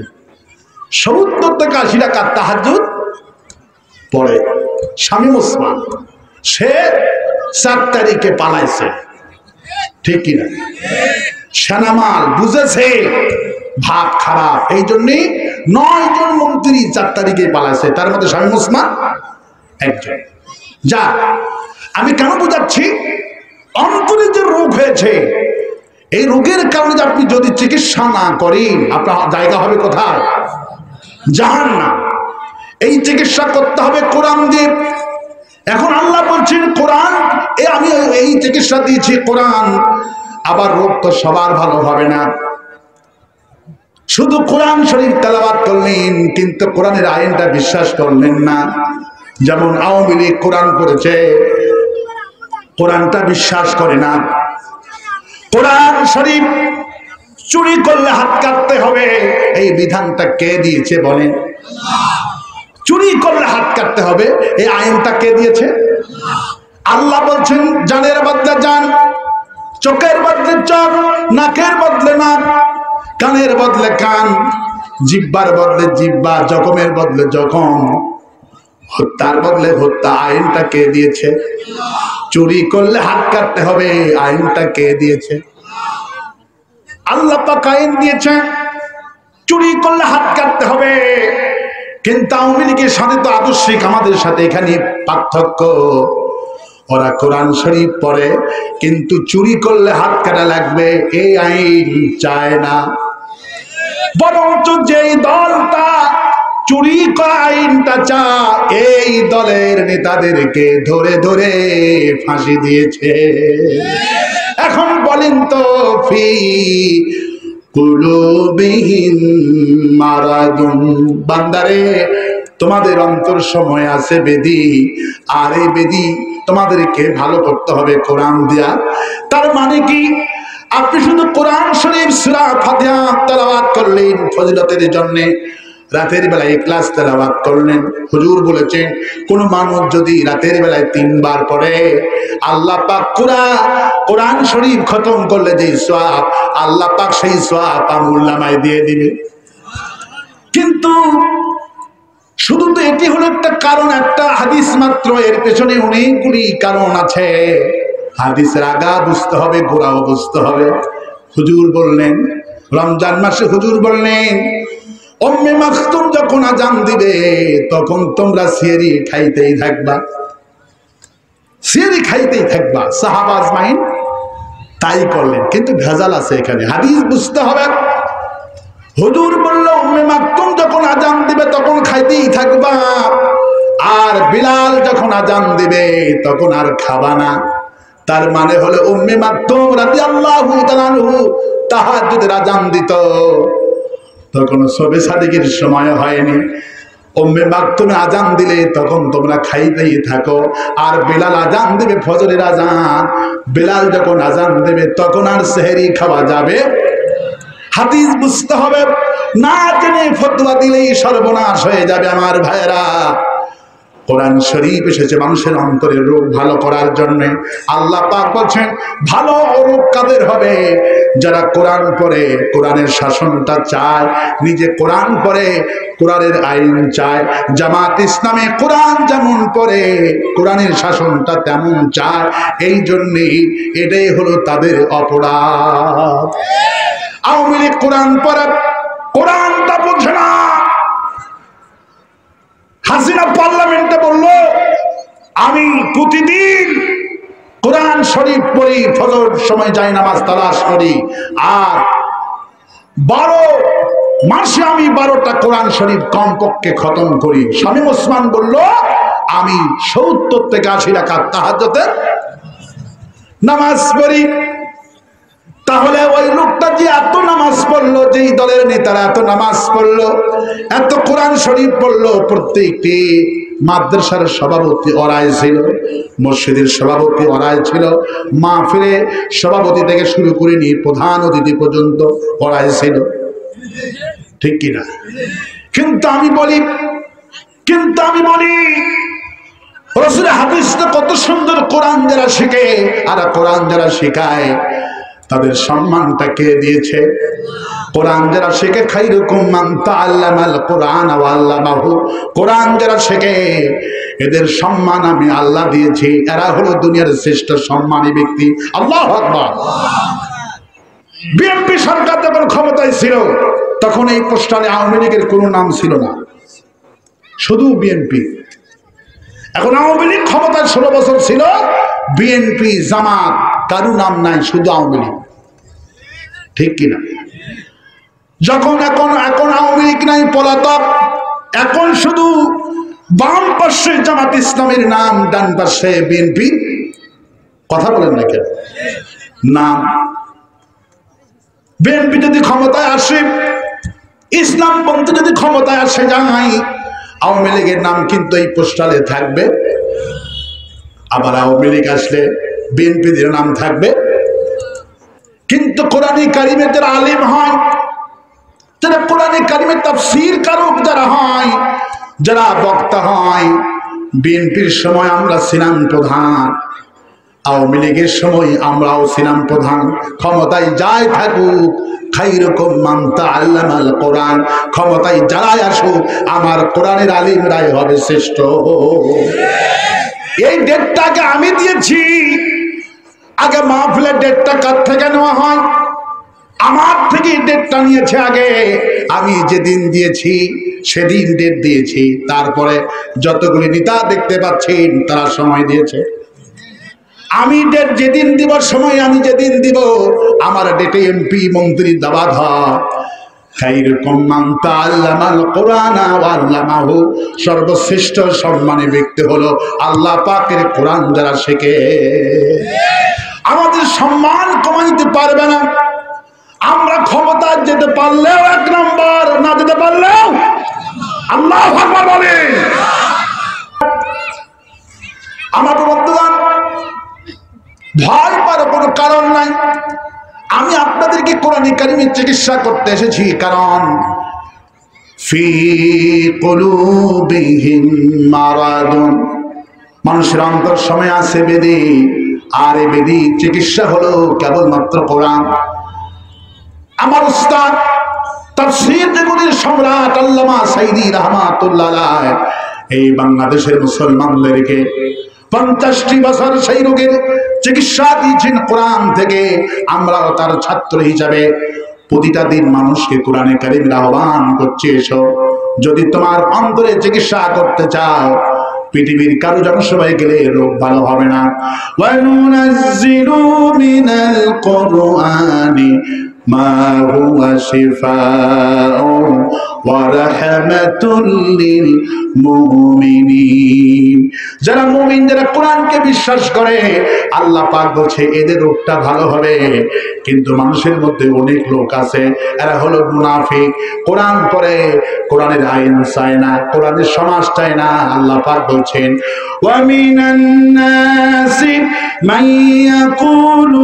70 থেকে 80 রাকাত তাহাজ্জুদ পড়ে। শামীম ওসমান, সে 4 তারিখে পালাইছে, ঠিক কিনা? সেনামাল বুঝেছে ভাব খারাপ, এই জন্যে 9 জন মন্ত্রী 4 তারিখে পালাইছে, তার মধ্যে শামীম ওসমান একজন। যা আমি কেন বোঝাচ্ছি, অন্তরে যে রোগ হয়েছে, এই রোগের কারণে আপনি যদি চিকিৎসা না করেন, আপনার জায়গা হবে কোথায়? জাহান্নাম। এই চিকিৎসা করতে হবে কোরআন দিয়ে। এখন আল্লাহ বলছেন কোরআন, আমি এই চিকিৎসা দিয়েছি কোরআন। আবার রোগ তো সবার ভালো হবে না। শুধু কোরআন শরীফ তেলাওয়াত করলেন, কিন্তু কোরআনের আইনটা বিশ্বাস করলেন না। যেমন আওয়ামী লীগ কোরআন করেছে, কোরআনটা বিশ্বাস করে না। কোরআন শরীফ চুরি করলে হাত কাটতে হবে, এই বিধানটা কে দিয়েছে বলেন? চুরি করলে হাত কাটতে হবে, এই আইনটা কে দিয়েছে? আল্লাহ বলছেন, জানের বদলে জান, চোখের বদলে চোখ, নাকের বদলে নাক, কানের বদলে কান, জিহ্বার বদলে জিহ্বা, জখমের বদলে জখম, হত্যার বদলে হত্যা। আইনটা কে দিয়েছে? চুরি করলে হাত কাটতে হবে, আইনটা কে দিয়েছে? আল্লাহ পাক আইন দিয়েছে, চুরি করলে হাত কাটতে হবে। কিন্তু আওয়ামী লীগের সাথে তো আদর্শিক আমাদের সাথে এখানে পার্থক্য। ওরা কোরআন শরীফ পড়ে, কিন্তু চুরি করলে হাত কাটা লাগবে এই আইন চায় না। বরঞ্চ যেই দলটা চুরি করা আইনটা চায়, এই দলের নেতাদেরকে ধরে ধরে ফাঁসি দিয়েছে। এখন বলেন তো, ফি কুলুবিহিম মারাদুন, বান্দারে তোমাদের অন্তর সময় আছে বেদি, আর এই বেদি তোমাদেরকে ভালো করতে হবে কোরআন দিয়া। তার মানে কি, আপনি শুধু কোরআন শরীফ সূরা ফাতিহা তেলাওয়াত করলেন ফজিলতের জন্য, রাতের বেলায় ইখলাস তেলাওয়াত করলেন। হুজুর বলেছেন, কোন মানুষ যদি রাতের বেলায় 3 বার পড়ে, আল্লাহ পাক কোরআন শরীফ খতম করলে যে সওয়াব, আল্লাহ পাক সেই সওয়াব আমুলনামায় দিয়ে দিবে। কিন্তু শুধু তো এটি হলো একটা কারণ, একটা হাদিস মাত্র, এর পেছনে অনেকগুলি কারণ আছে। হাদিসের আগা বুঝতে হবে, গোড়াও বুঝতে হবে। হুজুর বললেন, রমজান মাসে হুজুর বললেন, উম্মে মাকতুম যখন আযান দিবে, তখন তোমরা সিহরি খাইতেই থাকবা, সিহরি খাইতেই থাকবা। সাহাবা আজমাইন তাই করলেন, কিন্তু ভেজাল আছে এখানে, হাদিস বুঝতে হবে। হুজুর বলল, উম্মে মাকতুম যখন আযান দিবে তখন খাইতেই থাকবা, আর বিলাল যখন আযান দিবে তখন আর খাবা না। তার মানে হলো উম্মে মাকতুম রাদিয়াল্লাহু তাআলা আনহু তাহাজ্জুদের আযান দিত, তখন শবে সাদিকের সময় হয়নি। উম্মে মাকতুমে আযান দিলে তখন তোমরা খাইতেই থাকো, আর বিলাল আযান দিবে ফজরের আযান, বিলাল যখন আযান দেবে তখন আর সেহরি খাওয়া যাবে হাদিস বুঝতে হবে, না জেনে ফতোয়া দিলেই সর্বনাশ হয়ে যাবে আমার ভাইরা। কোরআন শরীফ এসেছে মানুষের অন্তরের রোগ ভালো করার জন্য। আল্লাহ পাক বলছেন ভালো রোগ কাদের হবে? যারা কোরআন পড়ে, কোরআনের শাসনটা চায়, নিজে কোরআন পড়ে, কোরআনের আইন চায়। জামাত ইসলামে কোরআন যেমন পড়ে, কোরআনের শাসনটা তেমন চায়। এই জন্যই এটাই হলো তাদের অপরাধ। আওয়ামী লীগ কোরআন পড়ে, কোরআনটা বোঝে না। হাসিনা পার্লামেন্টে বলল আমি প্রতিদিন কোরআন শরীফ পড়ি, ফজর সময় যাই নামাজ তালাশ করি, আর 12 মাসে আমি 12টা কোরআন শরীফ কমপক্ষে খতম করি। শামীম ওসমান বলল আমি 70 থেকে 80 রাকাত তাহাজ্জুদের নামাজ পড়ি। তাহলে ওই লোকটা যে এত নামাজ পড়লো, যেই দলের নেতারা এত নামাজ পড়লো, এত কোরআন শরীফ পড়লো, প্রত্যেকটি মাদ্রাসার সভাপতি ওরাই ছিল, মসজিদের সভাপতি ওরাই ছিল, মাহফিলে সভাপতি থেকে শুরু করে নিয়ে প্রধান অতিথি পর্যন্ত ওরাই ছিল, ঠিক কিনা? কিন্তু আমি বলি রাসূলের হাদিসটা কত সুন্দর। কোরআন যারা শিখে আর কোরআন যারা শেখায় তাদের সম্মানটা কে দিয়েছে? কোরআন যারা শেখে খায়রুকুম মান তাআল্লামাল কোরআন ওয়া আল্লামাহু, কোরআন যারা শেখে এদের সম্মান আমি আল্লাহ দিয়েছি। এরা হলো দুনিয়ার শ্রেষ্ঠ সম্মানী ব্যক্তি। আল্লাহু আকবার। বিএনপি সরকার যখন ক্ষমতায় ছিল তখন এই পোস্টারে আওয়ামী লীগের কোনো নাম ছিল না, শুধু বিএনপি। এখন আওয়ামী লীগ ক্ষমতায় 16 বছর ছিল, বিএনপি জামাত কারো নাম নাই, শুধু আওয়ামী লীগ, ঠিক কিনা? যখন এখন আওয়ামী লীগ নাই, পলাতক। এখন শুধু বাম পাশে জামাত ইসলামের নাম, ডান পাশে বিএনপি। কথা বলেন না কেন? নাম বিএনপি যদি ক্ষমতায় আসে, ইসলামপন্থী যদি ক্ষমতায় আসে যায়, আওয়ামী লীগের নাম কিন্তু এই পোস্টারে থাকবে। আবার আওয়ামী লীগ আসলে বিএনপির নাম থাকবে। কিন্তু কোরআনে কারিমের যারা আলেম হয়, যারা কোরআনে কারিমের তাফসীর কারক যারা হয়, যারা বক্তা হয়, বিএনপির সময় আমরা ছিলাম প্রধান, আওয়ামী লীগের সময় আমরাও ছিলাম প্রধান। ক্ষমতায় যাই থাকুক, খায়রুকুম মান তাআল্লামাল কোরআন, ক্ষমতায় যারাই আসুক আমার কোরআনের আলিমরাই হবে শ্রেষ্ঠ। এই ডেটটাকে আমি দিয়েছি। আগে মাহফিলের ডেটটা কার থেকে নেওয়া হয়? আমার থেকে ডেটটা নিয়েছে আগে। আমি যেদিন দিয়েছি সেদিন ডেট দিয়েছি, তারপরে যতগুলি নেতা দেখতে পাচ্ছেন তারা সময় দিয়েছে। আমি ডেট যেদিন দিব, সময় আমি যেদিন দিব, আমার ডেটে এমপি মন্ত্রী দাবাত হয়। খায়রুকুম মান তাআল্লামাল কোরআন ওয়া আল্লামাহু, সর্বশ্রেষ্ঠ সম্মানী ব্যক্তি হলো আল্লাহ পাকের কোরআন যারা শেখে। আমাদের সম্মান কমাইতে পারবে না। আমরা ক্ষমতায় যেতে পারলেও 1 নম্বর, না যেতে পারলেও আল্লাহু আকবার বলেন। আমার বন্ধুগণ, ভয় পাওয়ার কোনো কারণ নাই। আমি আপনাদেরকে কোরআনে কারিমের চিকিৎসা করতে এসেছি, কারণ ফি কুলুবিহিম মারাদুন, মানুষের অন্তর সময় আছে বেদি, আর এই বেদি চিকিৎসা হলো কেবলমাত্র কোরআন। আমার উস্তাদ তাফসীর যেগুলির সম্রাট আল্লামা সাইদি রাহমাতুল্লাহ আলাইহি এই বাংলাদেশের মুসলমানদেরকে 50টি বছর সেই রোগের চিকিৎসা দিয়েছেন কোরআন থেকে। আমরাও তার ছাত্র হিসাবে প্রতিটা দিন মানুষকে কোরআনে কারিমের আহ্বান করছি, এসো যদি তোমার অন্তরে চিকিৎসা করতে চাও। পৃথিবীর কারো জনসভায় গেলে রোগ ভালো হবে না। ওয়ানুনাজ্জিলু মিনাল কুরআনি মা হুয়া শিফাউ ওয়া রাহমাতুল লিল মুমিনিন। যারা মুমিন, যারা কোরআনকে বিশ্বাস করে, আল্লাহ পাক বলছে এদের রূপটা ভালো হবে। কিন্তু মানুষের মধ্যে অনেক লোক আছে, এরা হলো মুনাফিক। কোরআন পড়ে, কোরআনের আইন চায় না, কোরআনের সমাজ চায় না। আল্লাহ পাক বলছেন ওয়া মিনান নাসি মান ইয়াকুলু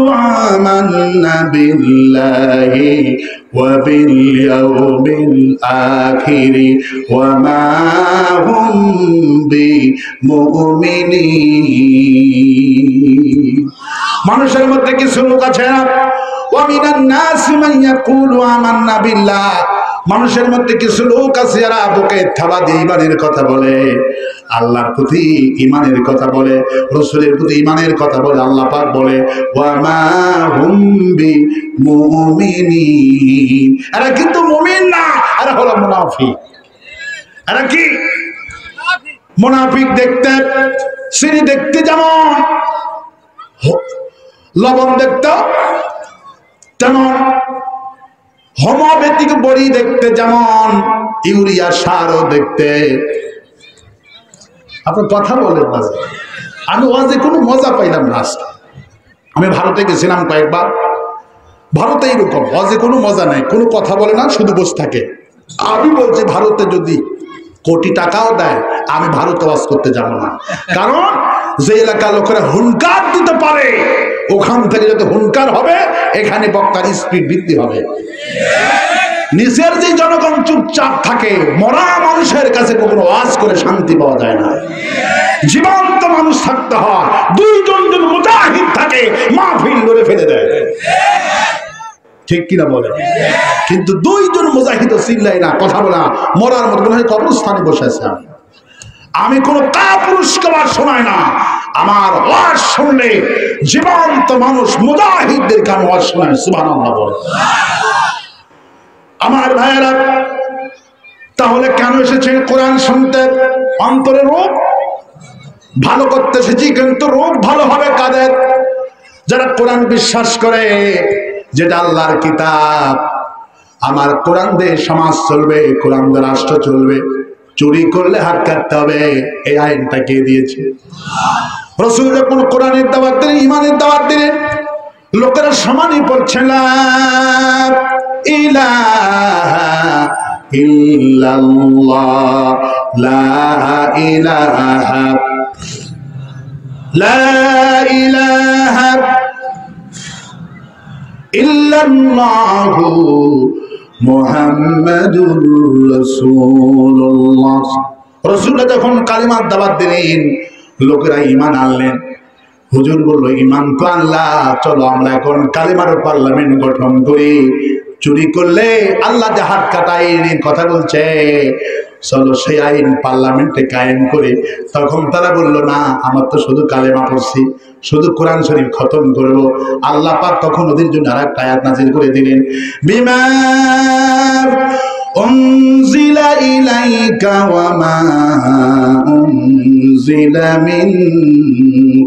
আমান্না বিল্লাহি ওয়া বিল ইয়াউমিল আখির ওয়া মা হুম বিমুমিনিন। মানুষের মধ্যে কিছু লোক আছে না, ওয়া মিনান নাসি মান ইয়াকুলু আমান্না বিল্লাহ, মানুষের মধ্যে কিছু লোক আছে যারা বুকে থাবা দিয়ে ইমানের কথা বলে, আল্লাহর প্রতি ইমানের কথা বলে, রাসূলের প্রতি ইমানের কথা বলে। আল্লাহ পাক বলে ওয়া মা হুম বিমুমিনিন, এরা কিন্তু মুমিন না, এরা হলো মুনাফিক। এরা কি মুনাফিক? দেখতে চিনি দেখতে যেমন, লবণ দেখতে তেমন, হোমিওপ্যাথিক বড়ি দেখতে যেমন, ইউরিয়া সারও দেখতে। আপনি কথা বলেন না, আমি ওয়াজে কোনো মজা পাইলাম না। আমি ভারতে গেছিলাম কয়েকবার, ভারতে এইরকম ওয়াজে কোনো মজা নাই, কোনো কথা বলে না, শুধু বসে থাকে। আমি বলছি ভারতে যদি কোটি টাকাও দেয় আমি ভারতে ওয়াজ করতে যাব না, কারণ যে এলাকার লোকেরা হুনকার দিতে পারে ওখান থেকে যত হুনকার হবে এখানে বক্তার স্পিড বৃদ্ধি হবে। নিচের যে জনগণ চুপচাপ থাকে, মরা মানুষের কাছে কখনো ওয়াজ করে শান্তি পাওয়া যায় না। জীবন্ত মানুষ থাকতে হয়, দুইজন জন মুজাহিদ থাকে, মাহফিল লড়ে ফেলে দেয়, ঠিক কিনা বলে? কিন্তু দুইজন মুজাহিদ চিল্লাই না, কথা বলা, মরার মতো মনে হয় কবরস্থানে বসে আছে। আমি কোন কাপুরুষকে ওয়াজ শোনাই না, আমার ওয়াজ শুনলে জীবন্ত মানুষ মুজাহিদদের কান ওয়াজ শোনায়। সুবহানাল্লাহ বলে। আমার ভাইয়েরা, তাহলে কেন এসেছেন কোরআন শুনতে? অন্তরে রোগ ভালো করতে এসেছি, কিন্তু রোগ ভালো হবে কাদের? যারা কোরআন বিশ্বাস করে, যেটা আল্লাহর কিতাব। আমার কোরআন দিয়ে সমাজ চলবে, কোরআন দিয়ে রাষ্ট্র চলবে। চুরি করলে হাত কাটতে হবে, এই আইনটা কে দিয়েছে? রাসূল যখন কোরআনের দাওয়াত দিলেন, ইমানের দাওয়াত দিলেন, লোকেরা সমানই পড়ছে লা ইলাহা ইল্লাল্লাহ, লা ইলাহা, লা ইলাহা ইল্লাল্লাহু মুহাম্মাদুর রাসূলুল্লাহ। রাসূল যখন কালিমার দাওয়াত দিলেন, লোকেরা ঈমান আনলেন। হুজুর বলল, ঈমান তো আল্লাহ, চলো আমরা এখন কালিমার পার্লামেন্ট গঠন করি। চুরি করলে আল্লাহ যে হাত কাটায় কথা বলছে, চলো সেই আইন পার্লামেন্টে কায়েম করে। তখন তারা বলল, না, আমার তো শুধু কালেমা পড়ছি, শুধু কোরআন শরীফ খতম করব। আল্লাহ পাক তখন ওদের জন্য আরেকটা আয়াত নাযিল করে দিলেন, বিমা উনজিলা ইলাইকা ওয়া মা উনজিলা মিন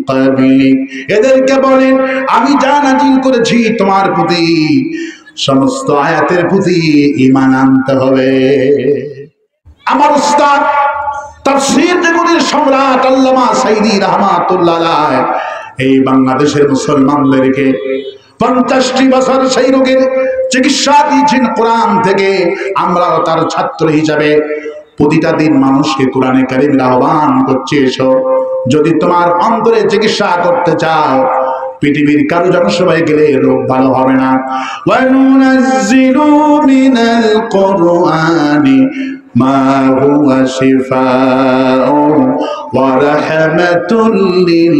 ক্বাবলিক। এদেরকে বলেন, আমি যা নাযিল করেছি তোমার প্রতি, সমস্ত আয়াতের প্রতি ঈমান আনতে হবে। আমার উস্তাদ তাফসীর জগতের সম্রাট আল্লামা সাইদী রাহমাতুল্লাহ আলাইহি এই বাংলাদেশের মুসলমানদেরকে 50টি বছর সেই রোগের চিকিৎসা দিয়েছেন কোরআন থেকে। আমরাও তার ছাত্র হিসাবে প্রতিটা দিন মানুষকে কোরআনে কারিমের আহ্বান করছি, এসো, যদি তোমার অন্তরে চিকিৎসা করতে চাও, পৃথিবীর কারো জনসভায় গেলে রোগ ভালো হবে না। ওয়ানুনাজ্জিলু মিনাল কুরআনি মা হুয়া শিফাউন ওয়া রাহমাতুল লিল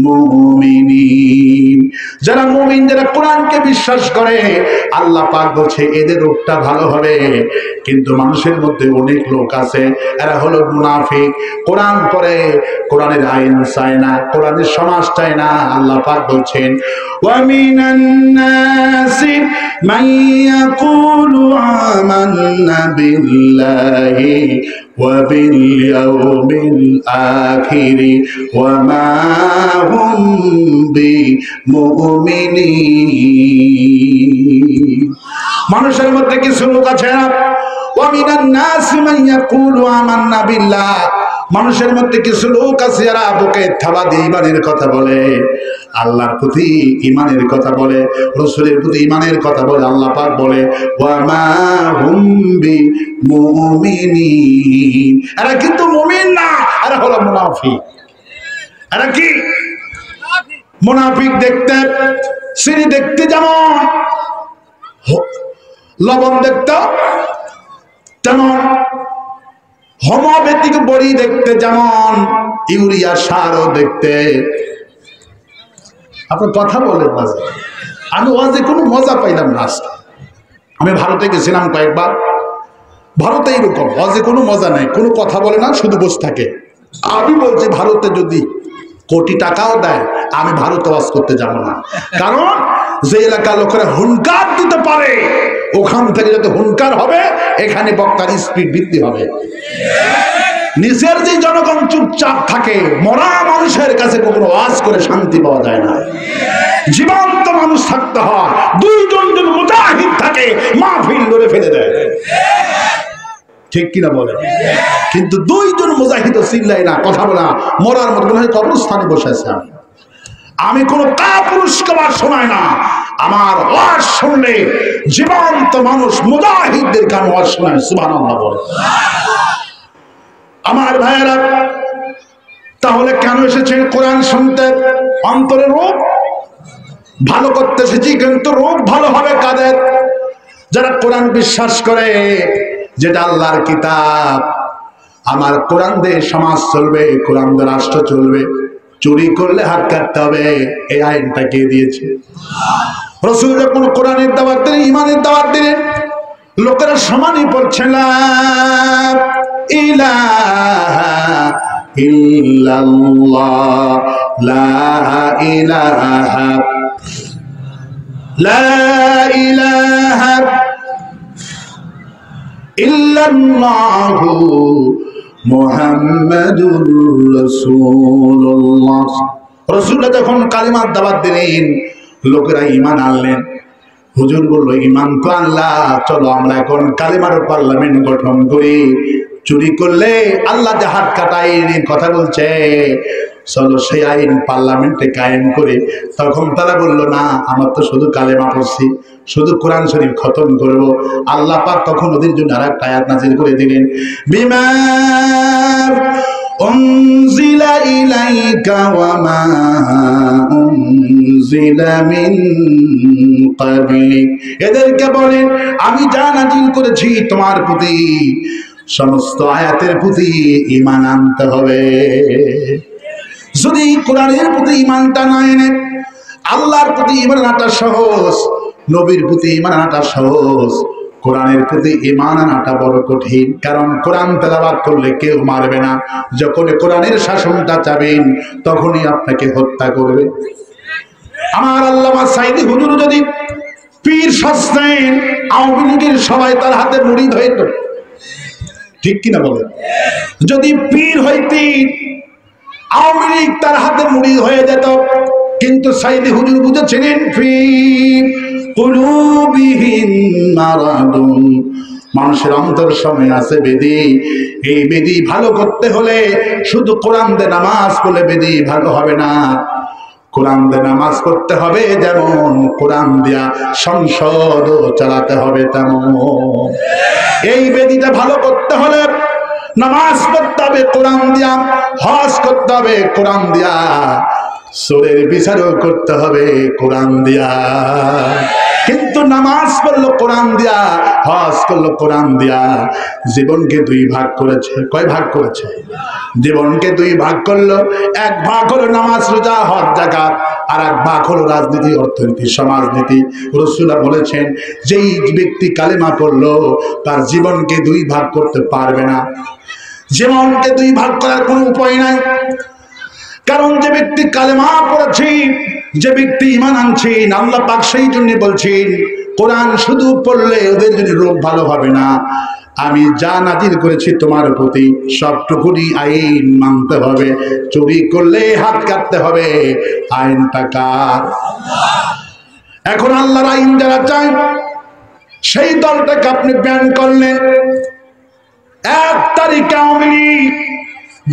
মুমিনিন। যারা মুমিন, যারা কোরআনকে বিশ্বাস করে, আল্লাহ পাক বলছে এদের রোগটা ভালো হবে। কিন্তু মানুষের মধ্যে অনেক লোক আছে, এরা হলো মুনাফিক। কোরআন পড়ে, কোরআনের আইন চায় না, কোরআনের সমাজ চায় না। আল্লাহ পাক বলছেন ওয়া মিনান নাসি মান ইয়াকুলু আমান্না বিল্লাহি ওয়া বিল ইয়াউমিল আখির ওয়া মা হুম বিমুমিনিন। মানুষের মধ্যে কিছু লোক আছে না, ওয়া মিনান নাসি মান ইয়াকুলু আমান্না বিল্লাহ, মানুষের মধ্যে কিছু লোক আছে যারা বুকে থাবা দিয়ে ঈমানের কথা বলে, আল্লাহর প্রতি ঈমানের কথা বলে, রাসূলের প্রতি ঈমানের কথা বলে। আল্লাহ পাক বলে ওয়া মা হুম বিমুমিনিন, এরা কিন্তু মুমিন না, এরা হলো মুনাফিক। এরা কি? মুনাফিক। দেখতে চিনি দেখতে যেমন, লবণ দেখতে তেমন, হোমিওপ্যাথিক বড়ি দেখতে যেমন, ইউরিয়া সারও দেখতে। আপনার কথা বলেন না, আমি ওয়াজে কোনো মজা পাইলাম না আজকে। আমি ভারতে গেছিলাম কয়েকবার, ভারতে এইরকম ওয়াজে কোনো মজা নাই, কোনো কথা বলে না, শুধু বসে থাকে। আমি বলছি ভারতে যদি কোটি টাকাও দেয় আমি ভারতে ওয়াজ করতে যাব না, কারণ যে এলাকার লোকেরা হুঙ্কার দিতে পারে ওখান থেকে যত হুঙ্কার হবে এখানে বক্তার স্পিড বৃদ্ধি হবে। নিজের যে জনগণ চুপচাপ থাকে, মরা মানুষের কাছে কখনো ওয়াজ করে শান্তি পাওয়া যায় না। জীবন্ত মানুষ থাকতে হয়, দুইজন যদি মুজাহিদ থাকে মাহফিল লড়ে ফেলে দেয়, ঠিক কিনা বলে? কিন্তু দুইজন মুজাহিদ চিল্লাই না, কথা বলা, মরার মতো মনে হয় কবরস্থানে বসে আছে। আমি কোনো কাপুরুষকে ওয়াজ শোনাই না, আমার ওয়াজ শুনলে জীবন্ত মানুষ মুজাহিদদের কান ওয়াজ শোনায়। সুবহানাল্লাহ বলে। আমার ভাইয়েরা, তাহলে কেন এসেছেন কোরআন শুনতে? অন্তরের রোগ ভালো করতে এসেছি, কিন্তু রোগ ভালো হবে কাদের? যারা কোরআন বিশ্বাস করে, যেটা আল্লাহর কিতাব। আমার কোরআন দিয়ে সমাজ চলবে, কোরআন দিয়ে রাষ্ট্র চলবে। চুরি করলে হাত কাটতে হবে, এই আইনটা কে দিয়েছে? রাসূল যখন কোরআনের দাওয়াত দিলেন, ঈমানের দাওয়াত দিলেন, লোকেরা সমানই পড়ছে লা ইলাহা ইল্লাল্লাহ, লা ইলাহা, লা ইলাহা ইল্লাল্লাহু মুহাম্মাদুর রাসূলুল্লাহ। রাসূল যখন কালিমার দাওয়াত দিলেন, লোকেরা ঈমান আনলেন। হুজুর বলল, ঈমান তো আল্লাহ, চলো আমরা এখন কালিমার পার্লামেন্ট গঠন করি। চুরি করলে আল্লাহ যে হাত কাটায় কথা বলছে, চলো সেই আইন পার্লামেন্টে কায়েম করে। তখন তারা বলল, না, আমার তো শুধু কালেমা পড়ছি, শুধু কোরআন শরীফ খতম করব। আল্লাহ পাক তখন ওদের জন্য আরেকটা আয়াত নাযিল করে দিলেন, বিমা উনজিলা ইলাইকা ওয়া মা উনজিলা মিন ক্বাবলিক। এদেরকে বলেন, আমি যা নাযিল করেছি তোমার প্রতি, সমস্ত আয়াতের প্রতি ঈমান আনতে হবে। যদি কোরআনের প্রতি ঈমানটা না এনে, আল্লাহর প্রতি ঈমান আনাটা সহজ, নবীর প্রতি ঈমান আনাটা সহজ, কোরআনের প্রতি ঈমান আনাটা বড় কঠিন। কারণ কোরআন তেলাওয়াত করলে কেউ মারবে না, যখন কোরআনের শাসনটা চাবেন তখনই আপনাকে হত্যা করবে। আমার আল্লামা সাইদি হুজুর যদি পীর সাজতেন, আওয়ামী লীগের সবাই তার হাতে মুরিদ হইত, ঠিক কিনা বলেন? যদি পীর হইতেন, আওয়ামী লীগ তার হাতে মুরিদ হয়ে যেত। কিন্তু সাইদি হুজুর বুঝেছিলেন, ফি কুলুবিহিম মারাদুন, মানুষের অন্তর সময় আছে বেদি। এই বেদি ভালো করতে হলে শুধু কোরআন দিয়ে নামাজ পড়লে বেদি ভালো হবে না। কোরআন দিয়ে নামাজ পড়তে হবে যেমন, কোরআন দিয়া সংসদ চালাতে হবে তেমন। এই বেদিটা ভালো করতে হলে নামাজ পড়তে হবে কোরআন দিয়া, হজ করতে হবে কোরআন দিয়া, চোরের বিচারও করতে হবে কোরআন দিয়া। কিন্তু নামাজ পড়লো কোরআন দিয়া, হজ করলো কোরআন দিয়া, জীবনকে দুই ভাগ করেছে। কয় ভাগ করেছে? জীবনকে দুই ভাগ করলো। এক ভাগ হলো নামাজ, রোজা, হজ, যাকাত, আর এক ভাগ হলো রাজনীতি, অর্থনীতি, সমাজনীতি। রাসূল বলেছেন, যেই ব্যক্তি কালেমা পড়লো তার জীবনকে দুই ভাগ করতে পারবে না। জীবনকে দুই ভাগ করার কোনো উপায় নাই। কারণ যে ব্যক্তি কালেমা পড়েছে, যে ব্যক্তি ঈমান আনছেন, আল্লাহ পাক সেই জন্য বলছেন, কোরআন শুধু পড়লে ওদের যদি রোগ ভালো হবে না। আমি যা নাজিল করেছি তোমার প্রতি সবটুকুনি আইন মানতে হবে। চুরি করলে হাত কাটতে হবে, আইনটা কার? এখন আল্লাহর আইন যারা চায় সেই দলটাকে আপনি ব্যান করলেন। 1 তারিখে আওয়ামী লীগ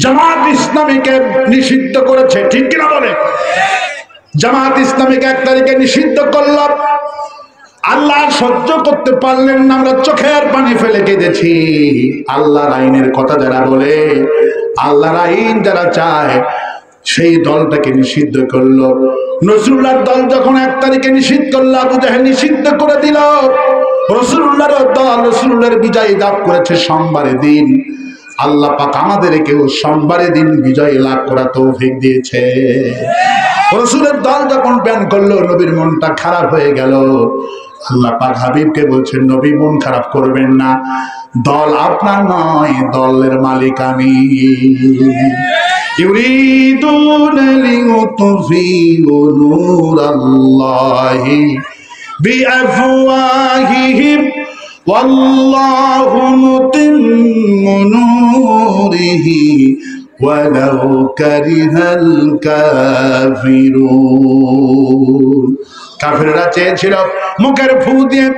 জামাত ইসলামীকে নিষিদ্ধ করেছে, ঠিক কিনা বলে? জামাত ইসলামীকে 1 তারিখে নিষিদ্ধ করল। আল্লাহ সহ্য করতে পারলেন না, আমরা চোখের পানি ফেলে কেঁদেছি। আল্লাহর আইনের কথা যারা বলে, আল্লাহর আইন যারা চায়, সেই দলটাকে নিষিদ্ধ করলো। নজরুল্লাহর দল যখন 1 তারিখে নিষিদ্ধ করলো, আবু জাহেল নিষিদ্ধ করে দিল। রাসূলুল্লাহর দল রাসূলুল্লাহর বিজয় লাভ করেছে সোমবারের দিন। আল্লাহ পাক আমাদেরকেও সোমবারের দিন বিজয় লাভ করার তৌফিক দিয়েছে। রাসূলের দল যখন ব্যান করলো, নবীর মনটা খারাপ হয়ে গেল। আল্লাহ পাক হাবিবকে বলছেন, নবী মন খারাপ করবেন না, দল আপনার নয়, দলের মালিক আমি। ইউরিদুনা লিয়ুতফিউ নূরাল্লাহি বিআফওয়াহিহিম ওয়াল্লাহু মুতিম্মু নূরিহি ওয়ালাউ কারিহাল কাফিরুন। কাফেররা চেয়েছিল মুখের ফু দিয়ে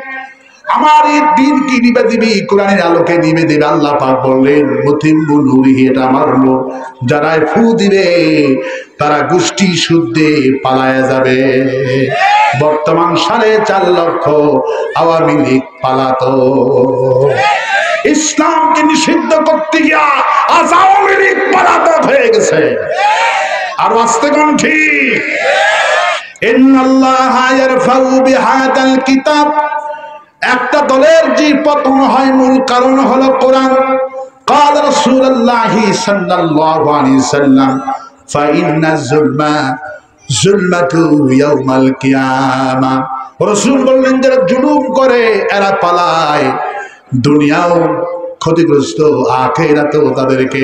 আমার এই দিন কি নিবে দিবি, কোরআনের আলোকে নিবে দিবে। আল্লাহ পাক বললেন মুতিম্মু নূরিহি, এটা আমার লোক, যারা ফু দিবে তারা গোষ্ঠী শুদ্ধে পালায়া যাবে। বর্তমান 4.5 লক্ষ আওয়ামী লীগ পালাতো। ইসলামকে নিষিদ্ধ করতে গিয়া আজ আওয়ামী লীগ পালাতক হয়ে গেছে। আর আস্তে কোন ঠিক, ইন্নাল্লাহা ইয়ারফাউ বিহাদাল কিতাব, একটা দলের যে পতন হয় মূল কারণ হলো কোরআন। قال رسول الله صلى الله عليه وسلم فإن الظلم ظلمة يوم القيامة। রাসূল বললেন যারা জুলুম করে এরা পালায়, দুনিয়াও ক্ষতিগ্রস্ত, আখিরাতেও তাদেরকে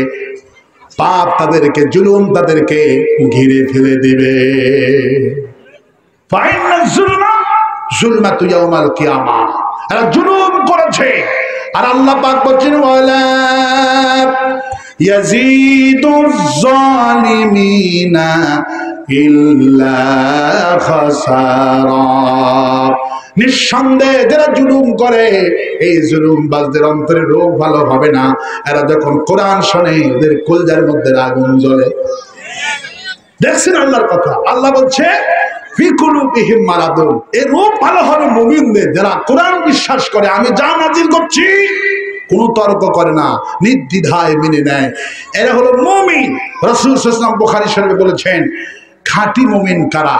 পাপ, তাদেরকে জুলুম তাদেরকে ঘিরে ফেলে দিবে। فإن الظلم ظلمة يوم القيامة, এরা জুলুম করেছে। আর আল্লাহ পাক বলেন ওয়ালা ইয়াজিদুজ জালিমিনা ইল্লা খাসারা। নিঃসন্দেহে যারা জুলুম করে, এই জুলুমবাজদের অন্তরে রোগ ভালো হবে না। এরা যখন কোরআন শোনে ওদের কলজার মধ্যে আগুন জ্বলে। দেখছেন আল্লাহর কথা, আল্লাহ বলছে ফি কুলুবিহিম মারাদুন, এই রোগ ভালো হবে মুমিনদের, যারা কোরআন বিশ্বাস করে, আমি যা নাজিল করছি কোন তর্ক করে না, নির্দ্বিধায় মেনে নেয়, এরা হলো মুমিন। রাসূল সাল্লাল্লাহু আলাইহি ওয়াসাল্লাম বুখারী শরীফে বলেছেন খাঁটি মুমিন কারা,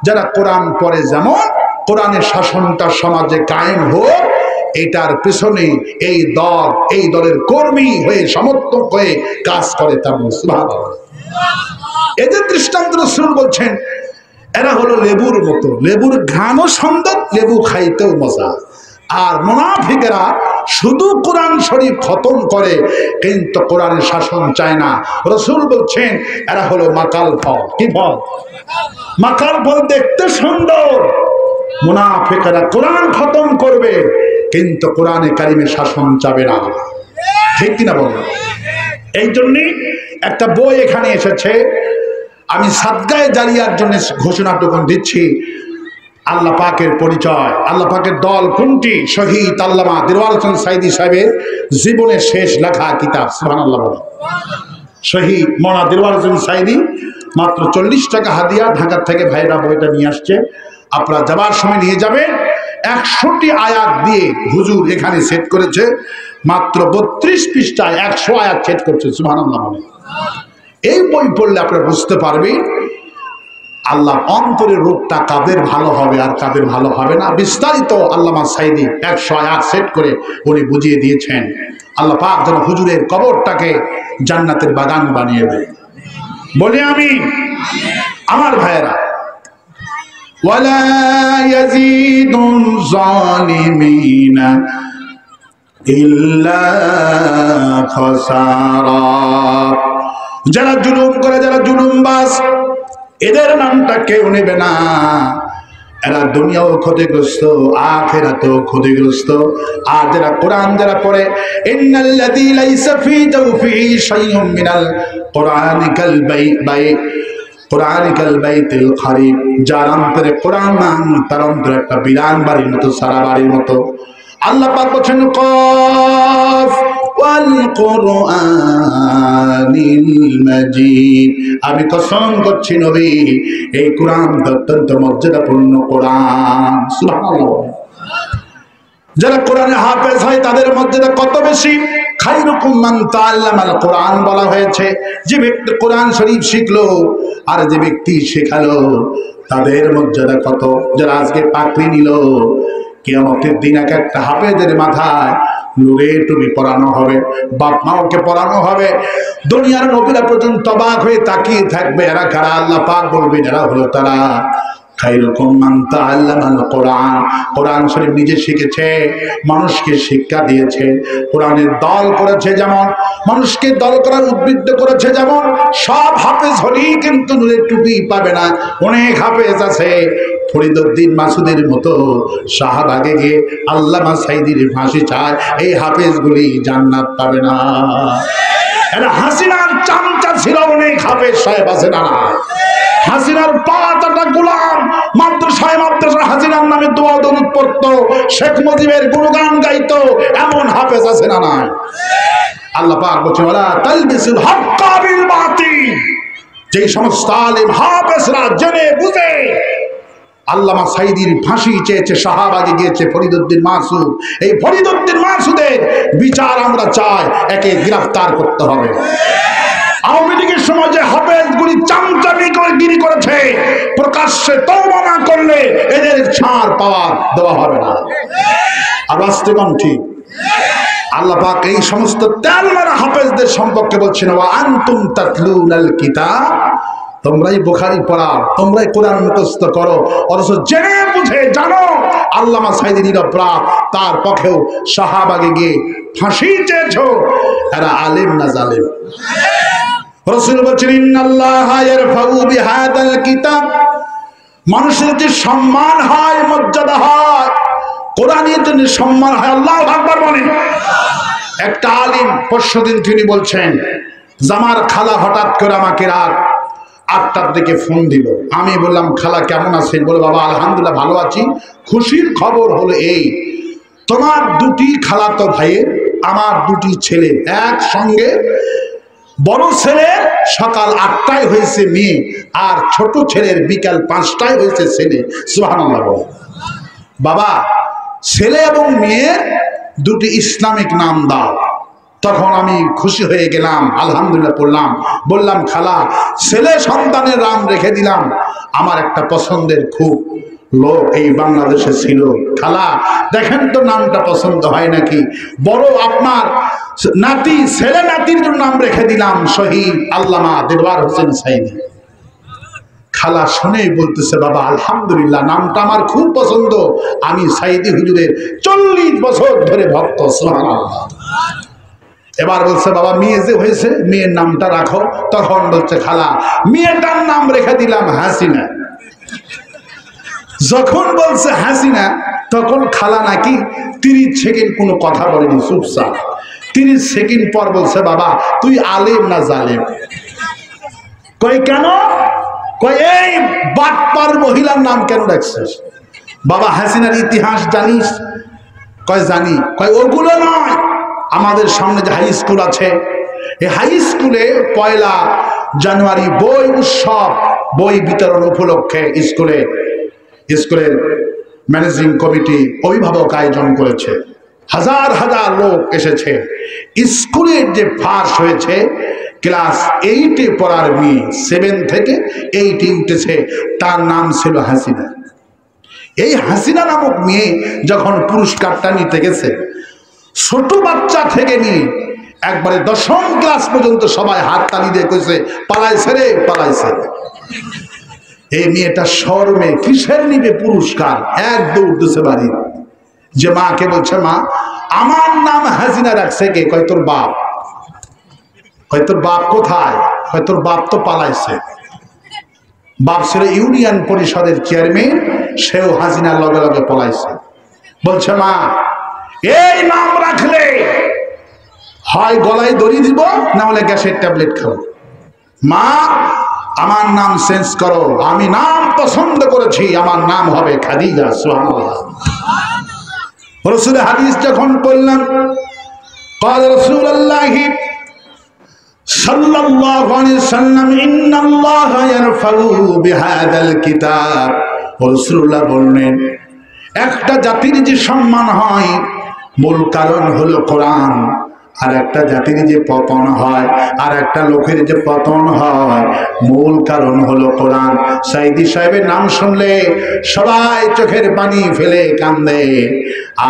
যারা কোরআন পড়ে, যেমন কোরআনের শাসনটা সমাজে কায়েম হোক, এটার পিছনে এই দল, এই দলের কর্মী হয়ে সমর্থক হয়ে কাজ করে। তা সুবহানাল্লাহ। এদের দৃষ্টান্ত রাসূল বলছেন এরা হলো লেবুর মতো, লেবুর ঘ্রাণও সুন্দর, লেবু খাইতেও মজা। আর মুনাফিকেরা শুধু কোরআন শরীফ খতম করে কিন্তু কোরআনের শাসন চায় না। রাসূল বলছেন এরা হলো মাকাল ফল। কি ফল? মাকাল ফল, দেখতে সুন্দর। মুনাফিকেরা কোরআন খতম করবে কিন্তু কোরআনে কারিমের শাসন চাবে না। ঠিক কিনা বলেন? এই জন্যই একটা বই এখানে এসেছে, আমি সাদগায়ে জারিয়ার জন্য ঘোষণাটুকু দিচ্ছি। আল্লাহ পাকের পরিচয়, আল্লাহ পাকের দল কোনটি? শহীদ আল্লামা দিলওয়ার হোসেন সাইদি সাহেবের জীবনের শেষ লেখা কিতাব। সুবহানাল্লাহ বলে। শহীদ মওলানা দিলওয়ার হোসেন সাইদি মাত্র 40 টাকা হাদিয়া ঢাকা থেকে ভাইরা বইটা নিয়ে আসছে। আপনারা যাবার সময় নিয়ে যাবেন। 100টি আয়াত দিয়ে হুজুর এখানে সেট করেছে, মাত্র 32 পৃষ্ঠায় 100 আয়াত সেট করছে। সুবহানাল্লাহ বলে। এই বই পড়লে আপনারা বুঝতে পারবেন আল্লাহ অন্তরের রূপটা কাদের ভালো হবে আর কাদের ভালো হবে না। বিস্তারিত আল্লামা সাইদি 100 আয়াত সেট করে উনি বুঝিয়ে দিয়েছেন। আল্লাহ পাক যেন হুজুরের কবরটাকে জান্নাতের বাগান বানিয়ে দেয়, বলি আমি। আমার ভাইয়েরা, ওয়ালা ইয়াজিদুল জালিমিনা ইল্লা খাসারা। যারা জুলুম করে, যারা জুলুমবাজ, এদের নামটা কেউ নেবে না। এরা দুনিয়াও ক্ষতিগ্রস্ত, আখিরাতেও ক্ষতিগ্রস্ত। আর যারা কোরআন যারা পড়ে, ইন্নাল্লাযী লাইসা ফী জাওফিহি শাইউম মিনাল কুরআনিকাল কুরআনিকাল বাইতুল খারিব, যার অন্তরে কোরআন নাম, তার অন্তরে একটা বিরান বাড়ির মতো, সারা বাড়ির মতো। আল্লাহ পাক বলেন কফ ওয়াল কুরআনিল মাজিদ। আমি কসম করছি নবী, এই কোরআন অত্যন্ত মর্যাদাপূর্ণ কোরআন। সুবহানাল্লাহ। যারা কোরআনে হাফেজ হয় তাদের মর্যাদা কত বেশি। খায়রুকুম মান তাআল্লামাল কোরআন বলা হয়েছে। যে ব্যক্তি কোরআন শরীফ শিখলো আর যে ব্যক্তি শেখালো তাদের মর্যাদা কত। যারা আজকে পাকড়ি নিল, কিয়ামতের দিন এক একটা হাফেজের মাথায় নূরের টুপি পরানো হবে, বাপ মাওকে পরানো হবে। দুনিয়ার নবীরা পর্যন্ত অবাক হয়ে তাকিয়ে থাকবে, এরা কারা? আল্লাহ পাক বলবে এরা হলো তারা খায়রুকুম মান তাআল্লামাল কোরআন। কোরআন শরীফ নিজে শিখেছে, মানুষকে শিক্ষা দিয়েছে, কোরআনের দল করেছে, যেমন মানুষকে দল করার উদ্বুদ্ধ করেছে। যেমন সব হাফেজ হলেই কিন্তু নূরের টুপি পাবে না। অনেক হাফেজ আছে ফরিদউদ্দিন মাসুদের মতো শাহবাগে গিয়ে আল্লামা সাইদির ফাঁসি চায়, এই হাফেজগুলি জান্নাত পাবে না। এরা হাসিনার চামচা ছিল, অনেক হাফেজ সাহেব আছে না। হাসিনার পাঁচটা গোলাম মাদ্রাসায় হাসিনার নামে দোয়া দরুদ পড়তো, শেখ মুজিবের গুণগান গাইতো, এমন হাফেজ আছে না নাই? আল্লাহ পাক বলেছেন ওয়ালা তালবিসুল হাক্কা বিল বাতিল। যেই সমস্ত আলেম হাফেজরা জেনে বুঝে আল্লামা সাইদির ফাঁসি চেয়েছে, শাহবাগে গিয়েছে ফরিদউদ্দিন মাসুদ, এই ফরিদউদ্দিন মাসুদের বিচার আমরা চাই, একে গ্রেফতার করতে হবে। আওয়ামী লীগের সময় যে হাফেজগুলি চামচাগিরি করেছে, প্রকাশ্যে তওবা না করলে এদের ছাড় পাওয়া দেওয়া হবে না। আর বাস্তবন ঠিক। আল্লাহ পাক এই সমস্ত তেলমারা হাফেজদের সম্পর্কে বলছেন ওয়া আনতুম তাতলুনাল কিতাব, তোমরাই বুখারী পড়াও, তোমরাই কোরআন মুখস্থ করো, অথচ জেনে বুঝে জানো আল্লামা সাইদি নিরপরাধ, তার পক্ষেও শাহবাগে গিয়ে ফাঁসি চেয়েছো। এরা আলেম না জালেম? রাসূল বলেছেন ইন্নাল্লাহা ইয়ারফাউ বিহাদাল কিতাব, মানুষের যে সম্মান হয়, মর্যাদা হয়, কোরআনের জন্য সম্মান হয়। আল্লাহু আকবার বলেন। একটা আলিম পরশুদিন তিনি বলছেন, জামার খালা হঠাৎ করে আমাকে রাত 8টার দিকে ফোন দিল। আমি বললাম খালা কেমন আছেন? বলে বাবা আলহামদুলিল্লাহ ভালো আছি। খুশির খবর হলো এই, তোমার দুটি খালাতো ভাইয়ের আমার দুটি ছেলে একসঙ্গে, বড় ছেলের সকাল 8টায় হয়েছে মেয়ে, আর ছোট ছেলের বিকাল 5টায় হয়েছে ছেলে। সুবহানাল্লাহ। বাবা ছেলে এবং মেয়ের দুটি ইসলামিক নাম দাও। তখন আমি খুশি হয়ে গেলাম, আলহামদুলিল্লাহ পড়লাম। বললাম খালা ছেলে সন্তানের নাম রেখে দিলাম, আমার একটা পছন্দের খুব লোক এই বাংলাদেশে ছিল, খালা দেখেন তো নামটা পছন্দ হয় নাকি। বড় আপনার নাতি, ছেলে নাতির নাম রেখে দিলাম শহীদ আল্লামা দেওয়ার হোসেন সাইদি। খালা শুনেই বলতেছে বাবা আলহামদুলিল্লাহ, নামটা আমার খুব পছন্দ, আমি সাইদি হুজুরের 40 বছর ধরে ভক্ত। সুবহানাল্লাহ। এবার বলছে বাবা মেয়ে যে হয়েছে, মেয়ের নামটা রাখো। তখন বলছে খালা মেয়েটার নাম রেখে দিলাম হাসিনা। যখন বলছে হাসিনা, তখন খালা নাকি 30 সেকেন্ড কোনো কথা বলেনি, চুপচাপ। 30 সেকেন্ড পর বলছে বাবা তুই আলেম না জালেম? কই কেন? কই এই বাটপার মহিলার নাম কেন রাখছিস? বাবা হাসিনার ইতিহাস জানিস? কয় জানি। কয় ওগুলো নয়, আমাদের সামনে যে হাই স্কুল আছে, এই হাই স্কুলে 1 জানুয়ারি বই উৎসব, বই বিতরণ উপলক্ষে স্কুলের ম্যানেজিং কমিটি, অভিভাবক আয়োজন করেছে। হাজার হাজার লোক এসেছে। স্কুলের যে ফার্স্ট হয়েছে ক্লাস 8-এ পড়ার মেয়ে, 7 থেকে 8-এ উঠেছে, তার নাম ছিল হাসিনা। এই হাসিনা নামক মেয়ে যখন পুরস্কারটা নিতে গেছে, ছোট বাচ্চা থেকে নিয়ে একবারে 10ম ক্লাস পর্যন্ত সবাই হাততালি দিয়ে কইছে পালাইছে রে পালাইছে। এই মেয়েটা শরমে কিসের নিবে পুরস্কার, এক দৌড় দিছে বাড়ি। যে মাকে বলছে মা আমার নাম হাসিনা রাখছে কে? কয় তোর বাপ। কয় তোর বাপ কোথায়? কয় তোর বাপ তো পালাইছে। বাপ ছিল ইউনিয়ন পরিষদের চেয়ারম্যান, সেও হাসিনার লগে লগে পলাইছে। বলছে মা এই নাম রাখলে হয় গলায় দড়ি দিব, না হলে গ্যাসের ট্যাবলেট খাবো। মা আমার নাম চেঞ্জ করো, আমি নাম পছন্দ করেছি, আমার নাম হবে খাদিজা। সুবহানাল্লাহ। রাসূলের হাদিস যখন বললাম قال رسول الله صلى الله عليه وسلم إن الله يرفع بهذا الكتاب রাসূলুল্লাহ বললেন একটা জাতির যে সম্মান হয় মূল কারণ হলো কোরআন, আর একটা জাতির যে পতন হয়, আর একটা লোকের যে পতন হয় মূল কারণ হলো কোরআন। সাইদি সাহেবের নাম শুনলে সবাই চোখের পানি ফেলে কান্দে,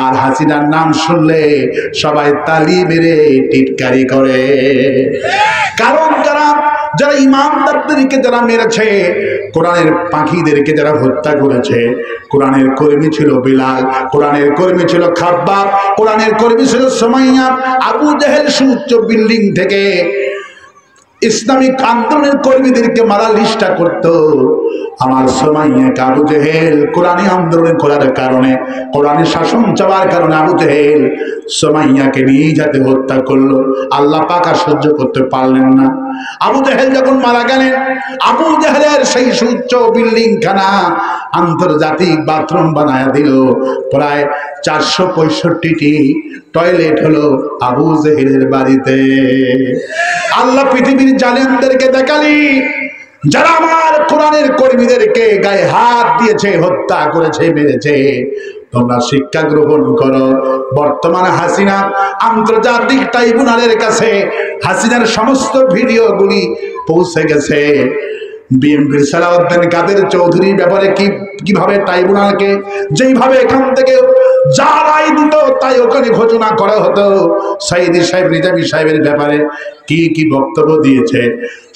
আর হাসিনার নাম শুনলে সবাই তালি মেরে টিটকারি করে। কারণ যারা ইমানদারদেরকে যারা মেরেছে, কোরআনের পাখিদেরকে যারা হত্যা করেছে, কোরআনের কর্মী ছিল বিলাল, কোরআনের কর্মী ছিল খাব্বাব, কোরআনের কর্মী ছিল সুমাইয়া। আবু জেহেল সুউচ্চ বিল্ডিং থেকে ইসলামিক আন্দোলনের কর্মীদেরকে মারার চেষ্টা করত। আমার সুমাইয়া আবু জেহেল কোরআনী আন্দোলন করার কারণে, কোরআনের শাসন চাওয়ার কারণে আবু জেহেল সুমাইয়াকে নিয়ে যাতে হত্যা করলো। আল্লাহ পাক আর সহ্য করতে পারলেন না। আবু জেহেল যখন মারা গেলেন, আবু জেহেলের সেই সুউচ্চ বিল্ডিং খানা আন্তর্জাতিক বাথরুম বানায় দিল। প্রায় 465টি টয়লেট হলো আবু জেহেলের বাড়িতে। আল্লাহ পৃথিবীর জালেমদেরকে দেখালি যারা আমার কোরআনের কর্মীদেরকে গায়ে হাত দিয়েছে, হত্যা করেছে, মেরেছে, তোমরা শিক্ষা গ্রহণ করো। বর্তমানে হাসিনা আন্তর্জাতিক ট্রাইব্যুনালের কাছে হাসিনার সমস্ত ভিডিওগুলি পৌঁছে গেছে। বিএনপির সালাউদ্দিন কাদের চৌধুরীর ব্যাপারে কিভাবে ট্রাইব্যুনালকে যেইভাবে এখান থেকে যা রায় দিত তাই ওখানে ঘোষণা করা হতো। সাইদি সাহেব, রিজাভী সাহেবের ব্যাপারে কি বক্তব্য দিয়েছে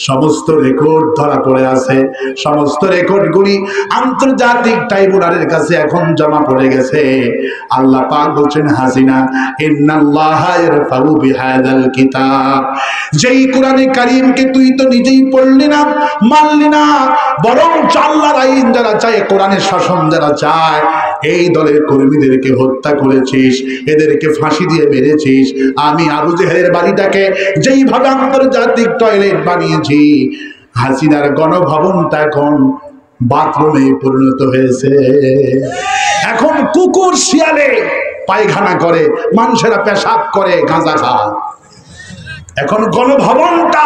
সমস্ত রেকর্ড ধরা পড়ে আছে। সমস্ত রেকর্ডগুলি আন্তর্জাতিক ট্রাইব্যুনালের কাছে এখন জমা পড়ে গেছে। আল্লাহ পাক বলছেন হাসিনা ইন্নাল্লাহা ইয়ারফাউ বিহাযাল কিতাব, যেই কোরআনে কারীমকে তুই তো নিজেই পড়লি না, মানলি না, বরং আল্লাহর আইন যারা চায়, কোরআনের শাসন যারা চায়, এই দলের কর্মীদেরকে হত্যা করেছিস, এদেরকে ফাঁসি দিয়ে মেরেছিস। আমি আবু জেহেলের বাড়িটাকে যেইভাবে আন্তর্জাতিক টয়লেট বানিয়েছি, হাসিনার গণভবনটা এখন বাথরুমে পরিণত হয়েছে। এখন কুকুর শিয়ালে পায়খানা করে, মানুষেরা পেশাব করে, গাঁজা খায়। এখন গণভবনটা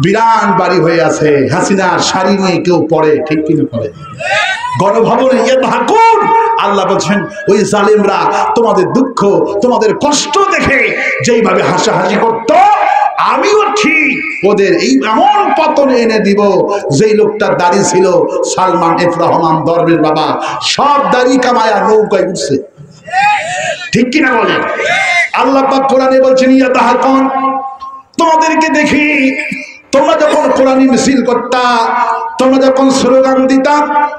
বিরান বাড়ি হয়ে আছে। হাসিনার শাড়ি নিয়ে কেউ পড়ে, ঠিক কিনা পড়ে গণভবনে ইয়াদহাকুন। আল্লাহ বলছেন ওই জালেমরা তোমাদের দুঃখ, তোমাদের কষ্ট দেখে যেইভাবে হাসাহাসি করত, আমিও ঠিক ওদের এই এমন পতন এনে দিব। যেই লোকটার দাড়ি ছিল সালমান এফ রহমান দরবের বাবা, সব দাড়ি কামায়া নৌকায় উঠছে, ঠিক কিনা বলে? আল্লাহ পাক কোরআনে বলছেন ইয়াদহাকুন, তোমাদেরকে দেখি তোমরা যখন কোরআনী মিছিল করতা, তোমরা যখন স্লোগান দিতা,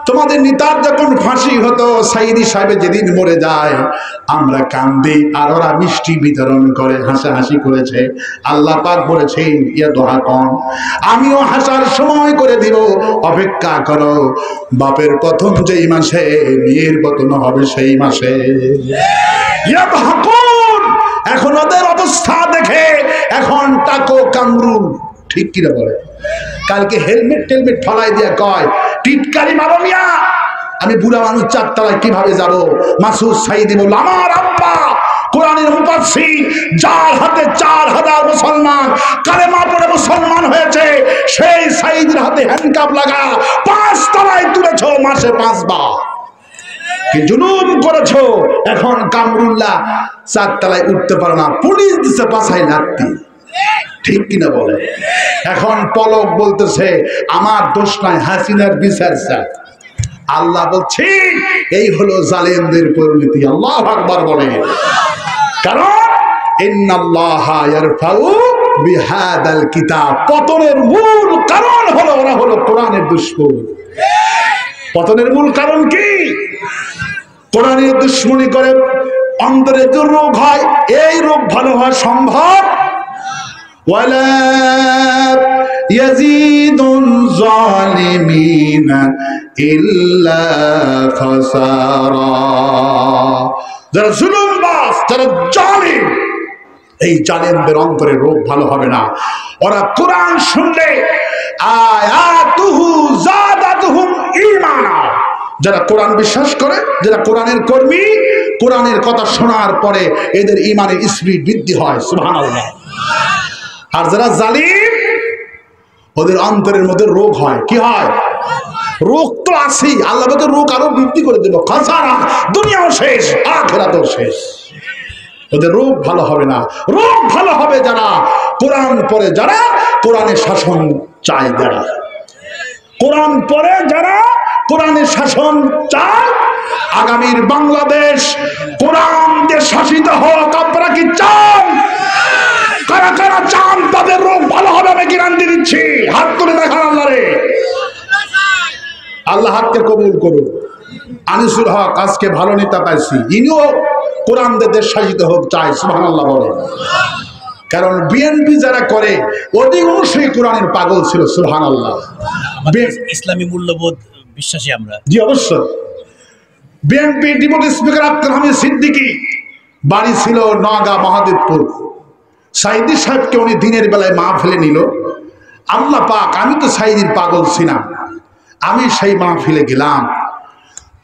তোমাদের নেতার যখন ফাঁসি হতো, সাইদি সাহেব যেদিন মরে যায় আমরা কান্দি, আর ওরা মিষ্টি বিতরণ করে, হাসাহাসি করেছে। আল্লাহ পাক বলেছেন ইয়াদহাকুন, আমিও হাসার সময় করে দিব, অপেক্ষা করো। বাপের প্রথম যেই মাসে মেয়ের পতন হবে সেই মাসে ইয়াদহাকুন। এখন ওদের অবস্থা দেখে এখন টাকো কামরুল, ঠিক কিনা বলে? কালকে হেলমেট টেলমেট ফলাই দিয়া কয় টিটকারি মারো মিয়া। আমি বুড়া মানুষ, 4 তলায় কিভাবে যাব? মাসুদ সাইদি বলল আমার আব্বা কোরআনের মুফাসসির, যার হাতে 4000 মুসলমান কালেমা পড়ে মুসলমান হয়েছে, সেই সাইদির হাতে হ্যান্ডকাপ লাগা 5 তলায় তুলেছো মাসে 5 বার। কি জুলুম করেছো। এখন কামরুল্লাহ 4 তলায় উঠতে পারে না, পুলিশ দিছে পাছায় লাত্তি, ঠিক কিনা বলে? এখন পলক বলতেছে আমার দোষ নাই, হাসিনার বিচার চাই। আল্লাহ বলছে এই হলো জালেমদের পরিণতি। আল্লাহু আকবার বলে। কারণ ইন্নাল্লাহা ইয়ারফাউ বিহাদাল কিতাব, পতনের মূল কারণ হলো ওরা হলো কোরআনের দুশমন। পতনের মূল কারণ কি? কোরআনের দুশমনি করে অন্তরে যে রোগ হয়, এই রোগ ভালো হওয়া সম্ভব? ওয়ালা ইয়াজিদুল যালিমিনা ইল্লা খাসারা। যারা জুলুমবাজ, যারা জালিম, এই জালেমদের অন্তরে রোগ ভালো হবে না। ওরা কোরআন শুনলে আয়াতুহু জাদাতুহুম ঈমানা, যারা কোরআন বিশ্বাস করে, যারা কোরআনের কর্মী, কোরআনের কথা শোনার পরে এদের ইমানের স্পিরিট বৃদ্ধি হয়, সুবহানাল্লাহ। আর যারা জালিম ওদের অন্তরের মধ্যে রোগ হয়। কি হয়? রোগ তো আছেই, আল্লাহ বলে রোগ আরো বৃদ্ধি করে দেব, খাসারা, দুনিয়াও শেষ, আখিরাতও শেষ। ওদের রোগ ভালো হবে না। রোগ ভালো হবে যারা কোরআন পড়ে, যারা কোরআনের শাসন চায়, যারা কোরআন পড়ে, যারা কোরআনের শাসন চায়। আগামীর বাংলাদেশ কোরআন দিয়ে শাসিত হোক। আপনারা কি চান? কারা কারা চান তাদের রোগ ভালো হবে? আমি গ্যারান্টি দিচ্ছি, হাত তুলে দেখান আল্লাহরে। আল্লাহ হাতকে কবুল করুন। আনিসুল হক আজকে ভালো নেতা পাইছি, ইনিও কোরআন দিয়ে দেশ শাসিত হোক চায়, সুবহানাল্লাহ বলে। কারণ বিএনপি যারা করে অধিকাংশই কোরআনের পাগল ছিল, সুবহানাল্লাহ। ইসলামী মূল্যবোধ বিশ্বাসী আমরা। জি অবশ্যই। BNP deputy speaker Abdul Hamid Siddiqui বাড়ি ছিল নওগাঁ মহাদেবপুর। সাইদি সাহেবকে উনি দিনের বেলায় মাহফিলে নিল। আল্লাহ পাক, আমি তো সাইদির পাগল ছিলাম, আমি সেই মাহফিলে গেলাম।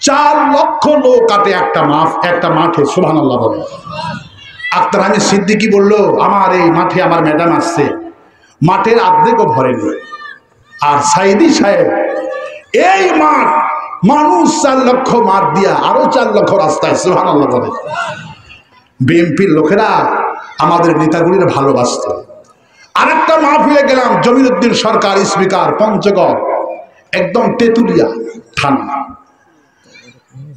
4 লক্ষ লোক আটে একটা মাঠে, সুবহানাল্লাহ বলে। আব্দুল হামিদ সিদ্দিকী বলল, আমার এই মাঠে আমার ম্যাডাম আসছে, মাঠের অর্ধেকও ভরেনি। আর সাইদি সাহেব এই মাঠ মানুষ 4 লক্ষ মাঠ দিয়া আরো 4 লক্ষ রাস্তায়, সুবহানাল্লাহ বলে। বিএনপির লোকেরা আমাদের নেতাগুলির ভালোবাসত। আরেকটা মাহফিলে গেলাম, জমিরুদ্দিন সরকার স্পিকার, পঞ্চগড়, একদম তেতুলিয়া থানা,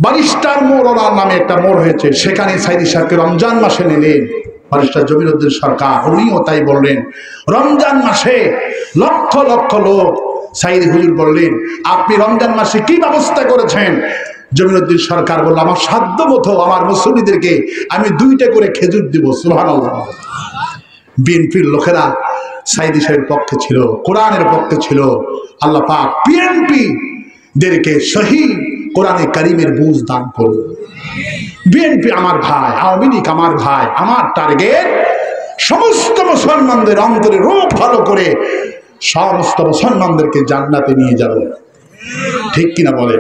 ব্যারিস্টার মোড় ওনার নামে একটা মোড় হয়েছে, সেখানে সাইদি সাহেবকে রমজান মাসে নিলেন ব্যারিস্টার জমিরুদ্দিন সরকার। উনিও তাই বললেন, রমজান মাসে লক্ষ লক্ষ লোক। সাইদি হুজুর বললেন, আপনি রমজান মাসে কি ব্যবস্থা করেছেন? জমিরুদ্দিন সরকার বলল, আমার সাধ্য মতো আমার মুসল্লিদেরকে আমি 2টা করে খেজুর দিব, সুবহানাল্লাহ। বিএনপির লোকেরা সাইদি সাহেবের পক্ষে ছিল, কোরআনের পক্ষে ছিল। আল্লাহ পাক বিএনপি দেরকে সহি কোরআনে কারিমের বুঝ দান করুন। বিএনপি আমার ভাই, আওয়ামী লীগ আমার ভাই। আমার টার্গেট সমস্ত মুসলমানদের অন্তরে রোগ ভালো করে সমস্ত মুসলমানদেরকে জান্নাতে নিয়ে যাব। ঠিক কিনা বলে?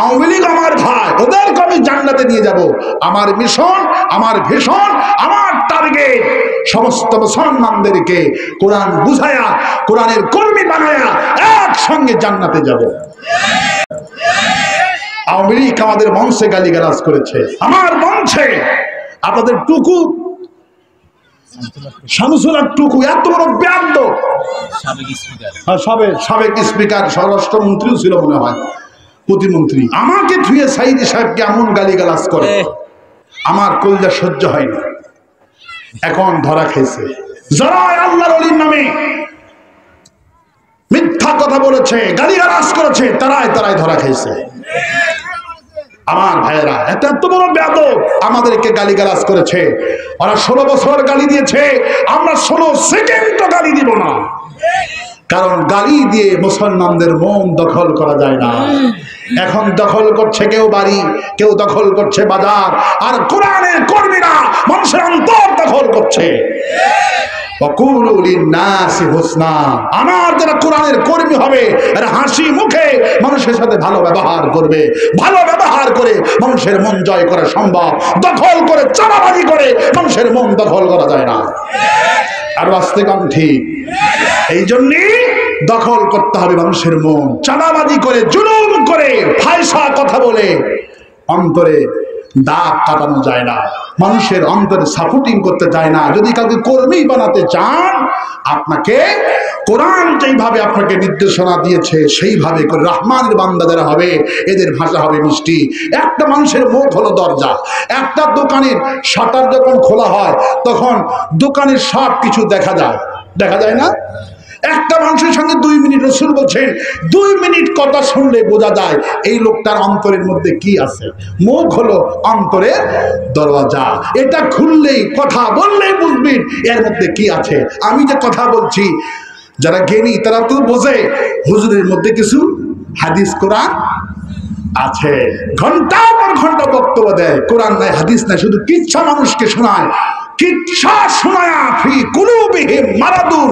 আওয়ামী লীগ আমার ভাই, ওদেরকে আমি জান্নাতে নিয়ে যাব। আমার মিশন, আমার ভিশন, আমার টার্গেট সমস্ত মুসলমানদেরকে কোরআন বুঝায়া, কোরআনের কর্মী বানায়া একসঙ্গে জান্নাতে যাব। আওয়ামী লীগ আমাদের মঞ্চে গালিগালাজ করেছে, আমার মঞ্চে আপনাদের টুকু শামসুল হক টুকু এত বড় ব্যান্ড, সাবেক স্পিকার, স্বরাষ্ট্রমন্ত্রীও ছিল মনে হয়, প্রতিমন্ত্রী, আমাকে ধুয়ে সাইদি সাহেবকে এমন গালিগালাজ করে আমার কলজা সহ্য হয়নি। এখন ধরা খেয়েছে যারা আল্লাহর ওলির নামে মিথ্যা কথা বলেছে, গালিগালাজ করেছে, তারাই ধরা খেয়েছে। আমার ভাইয়েরা, এত বড় বেয়াদব আমাদেরকে গালিগালাজ করেছে। ওরা 16 বছর গালি দিয়েছে, আমরা 16 সেকেন্ডও গালি দিব না। কারণ গালি দিয়ে মুসলমানদের মন দখল করা যায় না। এখন দখল করছে কেউ বাড়ি, কেউ দখল করছে বাজার, আর কোরআনের কর্মীরা মানুষের অন্তর দখল করছে। আমার যারা কোরআনের কর্মী হবে, হাসি মুখে মানুষের সাথে ভালো ব্যবহার করবে, ভালো ব্যবহার করে মানুষের মন জয় করা সম্ভব। দখল করে, চাঁদাবাজি করে মানুষের মন দখল করা যায় না। আর আসতে কম ঠিক, এই জন্যই দখল করতে হবে মানুষের মন। চাঁদাবাজি করে, জুলুম করে, ফায়সা কথা বলে অন্তরে দাগ কাটানো যায় না, মানুষের অন্তরে সাপোর্টিং করতে যায় না। যদি কাউকে কর্মী বানাতে চান, আপনাকে কোরআন যেইভাবে আপনাকে নির্দেশনা দিয়েছে সেইভাবে করে রহমানের বান্দা যারা হবে, এদের ভাষা হবে মিষ্টি। একটা মানুষের মুখ হলো দরজা। একটা দোকানের শাটার যখন খোলা হয় তখন দোকানের সব কিছু দেখা যায় না? একটা মানুষের সঙ্গে 2 মিনিট, রাসূল বলছেন 2 মিনিট কথা শুনলে বোঝা যায় এই লোকটার অন্তরের মধ্যে কি আছে। মুখ হলো অন্তরের দরজা, এটা খুললেই, কথা বললেই বুঝবেন এর মধ্যে কি আছে। আমি যে কথা বলছি, যারা জ্ঞানী তারা তো বোঝে হুজুরের মধ্যে কিছু হাদিস কোরআন আছে। ঘন্টার পর ঘন্টা বক্তব্য দেয়, কোরআন নাই, হাদিস নাই, শুধু কিচ্ছা মানুষকে শোনায়। কিচ্ছা শোনায়া ফি কুলুবিহিম মারাদুন,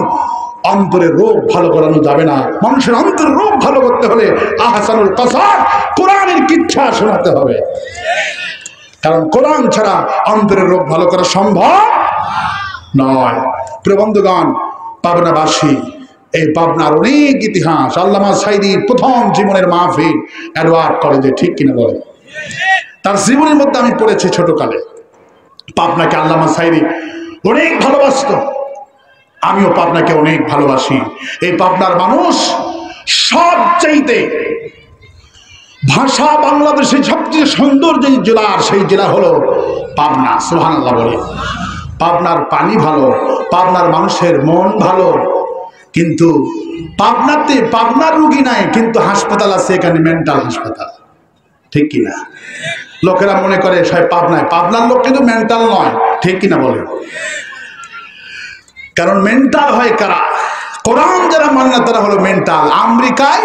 অন্তরের রোগ ভালো করানো যাবে না। মানুষের অন্তরের রোগ ভালো করতে হলে আহসানুল কাসাস, কোরআনের কিচ্ছা শোনাতে হবে। কারণ কোরআন ছাড়া অন্তরের রোগ ভালো করা সম্ভব নয়। প্রিয় বন্ধুগণ, পাবনাবাসী, এই পাবনার অনেক ইতিহাস। আল্লামা সাঈদীর প্রথম জীবনের মাহফিল এডওয়ার্ড কলেজে, ঠিক কিনা বলে? তার জীবনের মধ্যে আমি পড়েছি ছোটকালে। পাবনাকে আল্লামা সাঈদী অনেক ভালোবাসত, আমিও পাবনাকে অনেক ভালোবাসি। এই পাবনার মানুষ সবচাইতে ভাষা বাংলাদেশের সবচেয়ে সুন্দর যে জেলা, সেই জেলা হলো পাবনা। সুবহানাল্লাহ বলে। পাবনার পানি ভালো, পাবনার মানুষের মন ভালো, কিন্তু পাবনাতে পাবনার রুগী নাই, কিন্তু হাসপাতাল আছে এখানে, মেন্টাল হাসপাতাল, ঠিক কিনা? লোকেরা মনে করে সবাই পাবনায়, পাবনার লোক কিন্তু মেন্টাল নয়, ঠিক কিনা বলে? কারণ মেন্টাল হয় কারা? কোরআন যারা মানে না তারা হলো মেন্টাল। আমেরিকায়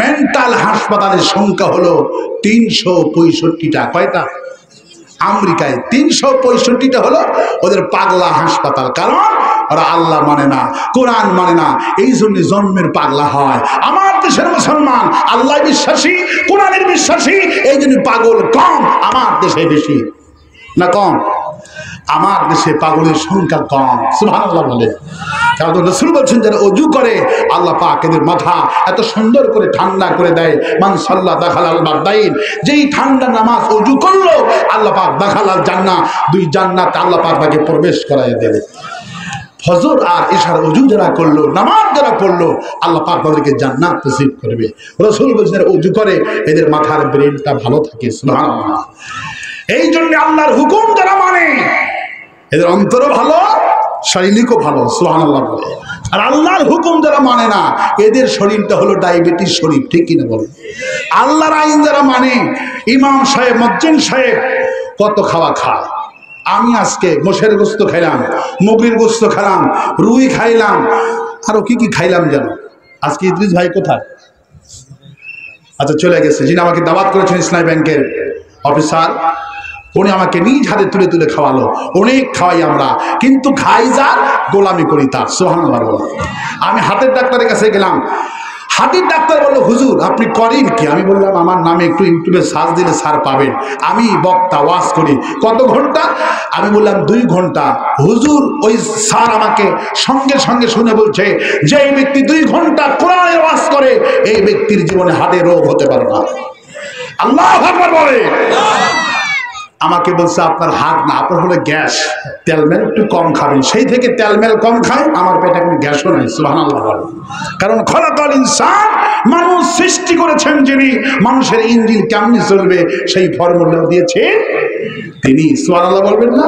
মেন্টাল হাসপাতালের সংখ্যা হলো 365টা। কয়টা? আমেরিকায় 365টা হলো ওদের পাগলা হাসপাতাল। কারণ ওরা আল্লাহ মানে না, কোরআন মানে না, এই জন্য জন্মের পাগলা হয়। আমার দেশের মুসলমান আল্লাহ বিশ্বাসী, কোরআনের বিশ্বাসী, এই জন্য পাগল কম। আমার দেশে বেশি না কম? আমার দেশে পাগলের সংখ্যা কম। সুবহানাল্লাহ বলে। কারণ রাসূল বলছেন যারা ওযু করে আল্লাহ পাক এদের মাথা এত সুন্দর করে ঠান্ডা করে দেয়। মান সাল্লা দাখালাল বারদাইন, যেই ঠান্ডা নামাজ ওযু করলো আল্লাহ পাক দাখালাল জান্নাহ, দুই জান্নাত আল্লাহ পাক তাকে প্রবেশ করায় দেবে। ফজর আর ইশার ওযু যারা করলো, নামাজ যারা পড়লো, আল্লাহ পাক তাদেরকে জান্নাত নসিব করবে। রাসূল বলছেন ওযু করে এদের মাথার ব্রেনটা ভালো থাকে। সুবহানাল্লাহ। এই জন্য আল্লাহর হুকুম যারা মানে এদের অন্তরও ভালো, শারীরিকও ভালো। সুবহানাল্লাহ বলে। আর আল্লাহর হুকুম যারা মানে না এদের শরীরটা হলো ডায়াবেটিস শরীর, ঠিক কিনা বলে? আল্লাহর আইন যারা মানে, ইমাম সাহেব, মুয়াজ্জিন সাহেব কত খাওয়া খায়। আমি আজকে মোষের গোস্ত খাইলাম, মুগরির গোস্ত খাইলাম, রুই খাইলাম, আরো কি কি খাইলাম জানো? আজকে ইদ্রিস ভাই কোথায়? আচ্ছা চলে গেছে। যিনি আমাকে দাওয়াত করেছেন ইসলামী ব্যাংকের অফিসার, উনি আমাকে নিজ হাতে তুলে তুলে খাওয়ালো। অনেক খাওয়াই আমরা, কিন্তু খাই যার, গোলামি করি তার। সুবহানাল্লাহ। আমি হাতের ডাক্তারের কাছে গেলাম, হাতের ডাক্তার বললো হুজুর আপনি করেন কি? আমি বললাম আমার নামে একটু ইউটিউবে সার্চ দিলে স্যার পাবেন, আমি বক্তা, ওয়াজ করি। কত ঘন্টা? আমি বললাম 2 ঘন্টা। হুজুর ওই স্যার আমাকে সঙ্গে সঙ্গে শুনে বলছে যে এই ব্যক্তি 2 ঘন্টা কোরআনের ওয়াজ করে, এই ব্যক্তির জীবনে হার্টের রোগ হতে পারে না। আল্লাহু আকবার বলে। আমাকে বলছে আপনার হার্ট না, আপনার হলো গ্যাস, তেলমেল একটু কম খাবেন। সেই থেকে তেলমেল কম খায়, আমার পেটে কোনো গ্যাসও নাই। সুবহানাল্লাহ। কারণ খলাকাল ইনসান, মানুষ সৃষ্টি করেছেন যিনি, মানুষের ইঞ্জিন কেমনি চলবে সেই ফর্মুলা দিয়েছে তিনি। সুবহানাল্লাহ বলবেন না?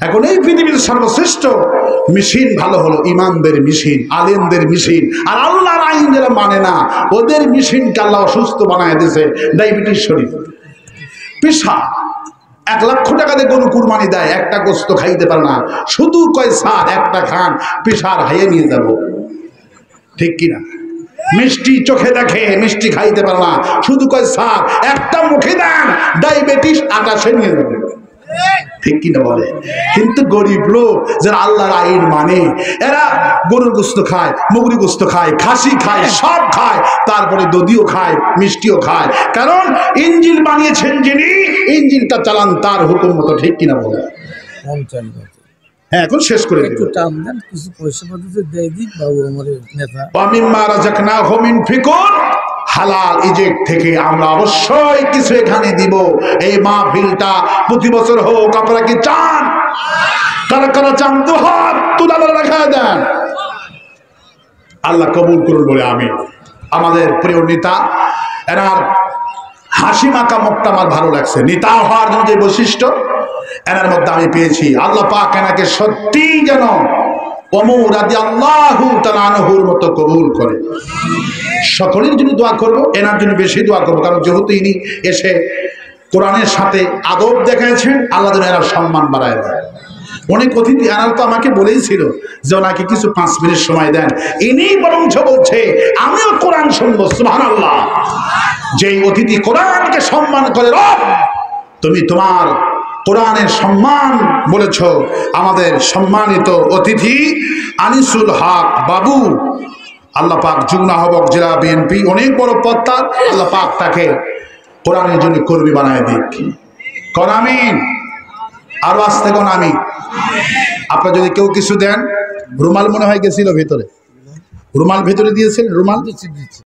এখন এই পৃথিবীর সর্বশ্রেষ্ঠ মেশিন ভালো হলো ইমানদের মেশিন, আলেমদের মেশিন। আর আল্লাহর আইন যারা মানে না ওদের মেশিনকে আল্লাহ অসুস্থ বানায় দিয়েছে। ডায়াবেটিস শরীর, পেশা, 1 লক্ষ টাকা দিয়ে গরু কুরবানি দেয়, একটা গোস্ত খাইতে পারে না, শুধু কয় স্যার একটা খান, পেশার হাইয়ে নিয়ে যাব, ঠিক কিনা? মিষ্টি চোখে দেখে, মিষ্টি খাইতে পারে না, শুধু কয় স্যার একটা মুখে দেন, ডায়াবেটিস 28-এ নিয়ে যাবে, ঠিক কিনা বলে? কিন্তু গরিব লোক যারা আল্লাহর আইন মানে, এরা গরুর গোস্ত খায়, মুগরি গোস্ত খায়, খাসি খায়, সব খায়, তারপরে দধিও খায়, মিষ্টিও খায়। কারণ ইঞ্জিন বানিয়েছেন যিনি, ইঞ্জিনটা চালান তার হুকুম মতো, ঠিক কিনা বলে? হ্যাঁ, এখন শেষ করে দেব। কিছু পয়সা পাতি দেয় দিক বাবু আমার নেতা। ওয়ামিম্মা রাযাকনাহুম ইউনফিকুন, হালাল ইজেক্ট থেকে আমরা অবশ্যই কিছু এখানে দিব। এই মাহফিলটা প্রতি বছর হোক। আপনারা কি চান? কারা কারা চান? তো হাত তুলে রাখা দেন। আল্লাহ কবুল করুন বলে আমি। আমাদের প্রিয় নেতা, এনার হাসি মাখা মুখটা আমার ভালো লাগছে। নেতা হওয়ার জন্য যে বৈশিষ্ট্য এনার মধ্যে আমি পেয়েছি, আল্লাহ পাক এনাকে সত্যি যেন ওমর রাদিয়াল্লাহু তাআলা আনহুর মতো কবুল করে। সকলের জন্য দোয়া করব, এনার জন্য বেশি দোয়া করব, কারণ যেহেতু ইনি এসে কোরআনের সাথে আদব দেখাচ্ছেন, আল্লাহ যেন এনার সম্মান বাড়ায় দেয়। অনেক অতিথি এনার তো আমাকে বলেই ছিল যে ওনাকে কিছু 5 মিনিট সময় দেন। ইনি বরঞ্চ বলছে আমিও কোরআন শুনবো। সুবহানাল্লাহ। যেই অতিথি কোরআনকে সম্মান করে, রব তুমি তোমার কোরআনের সম্মান বলেছ। আমাদের সম্মানিত অতিথি আনিসুল হক বাবু, আল্লাহ পাক যুগ্ম আহ্বায়ক জেলা বিএনপি, অনেক বড় পদ তার, আল্লাহ পাক তাকে কোরআনের জন্য কর্মী বানায় দিক। কোন আমিন, আরো আসতে কোন আমিন। আপনার যদি কেউ কিছু দেন, রুমাল মনে হয় গেছিল ভেতরে, রুমাল ভেতরে দিয়েছেন, রুমাল দিচ্ছি দিচ্ছি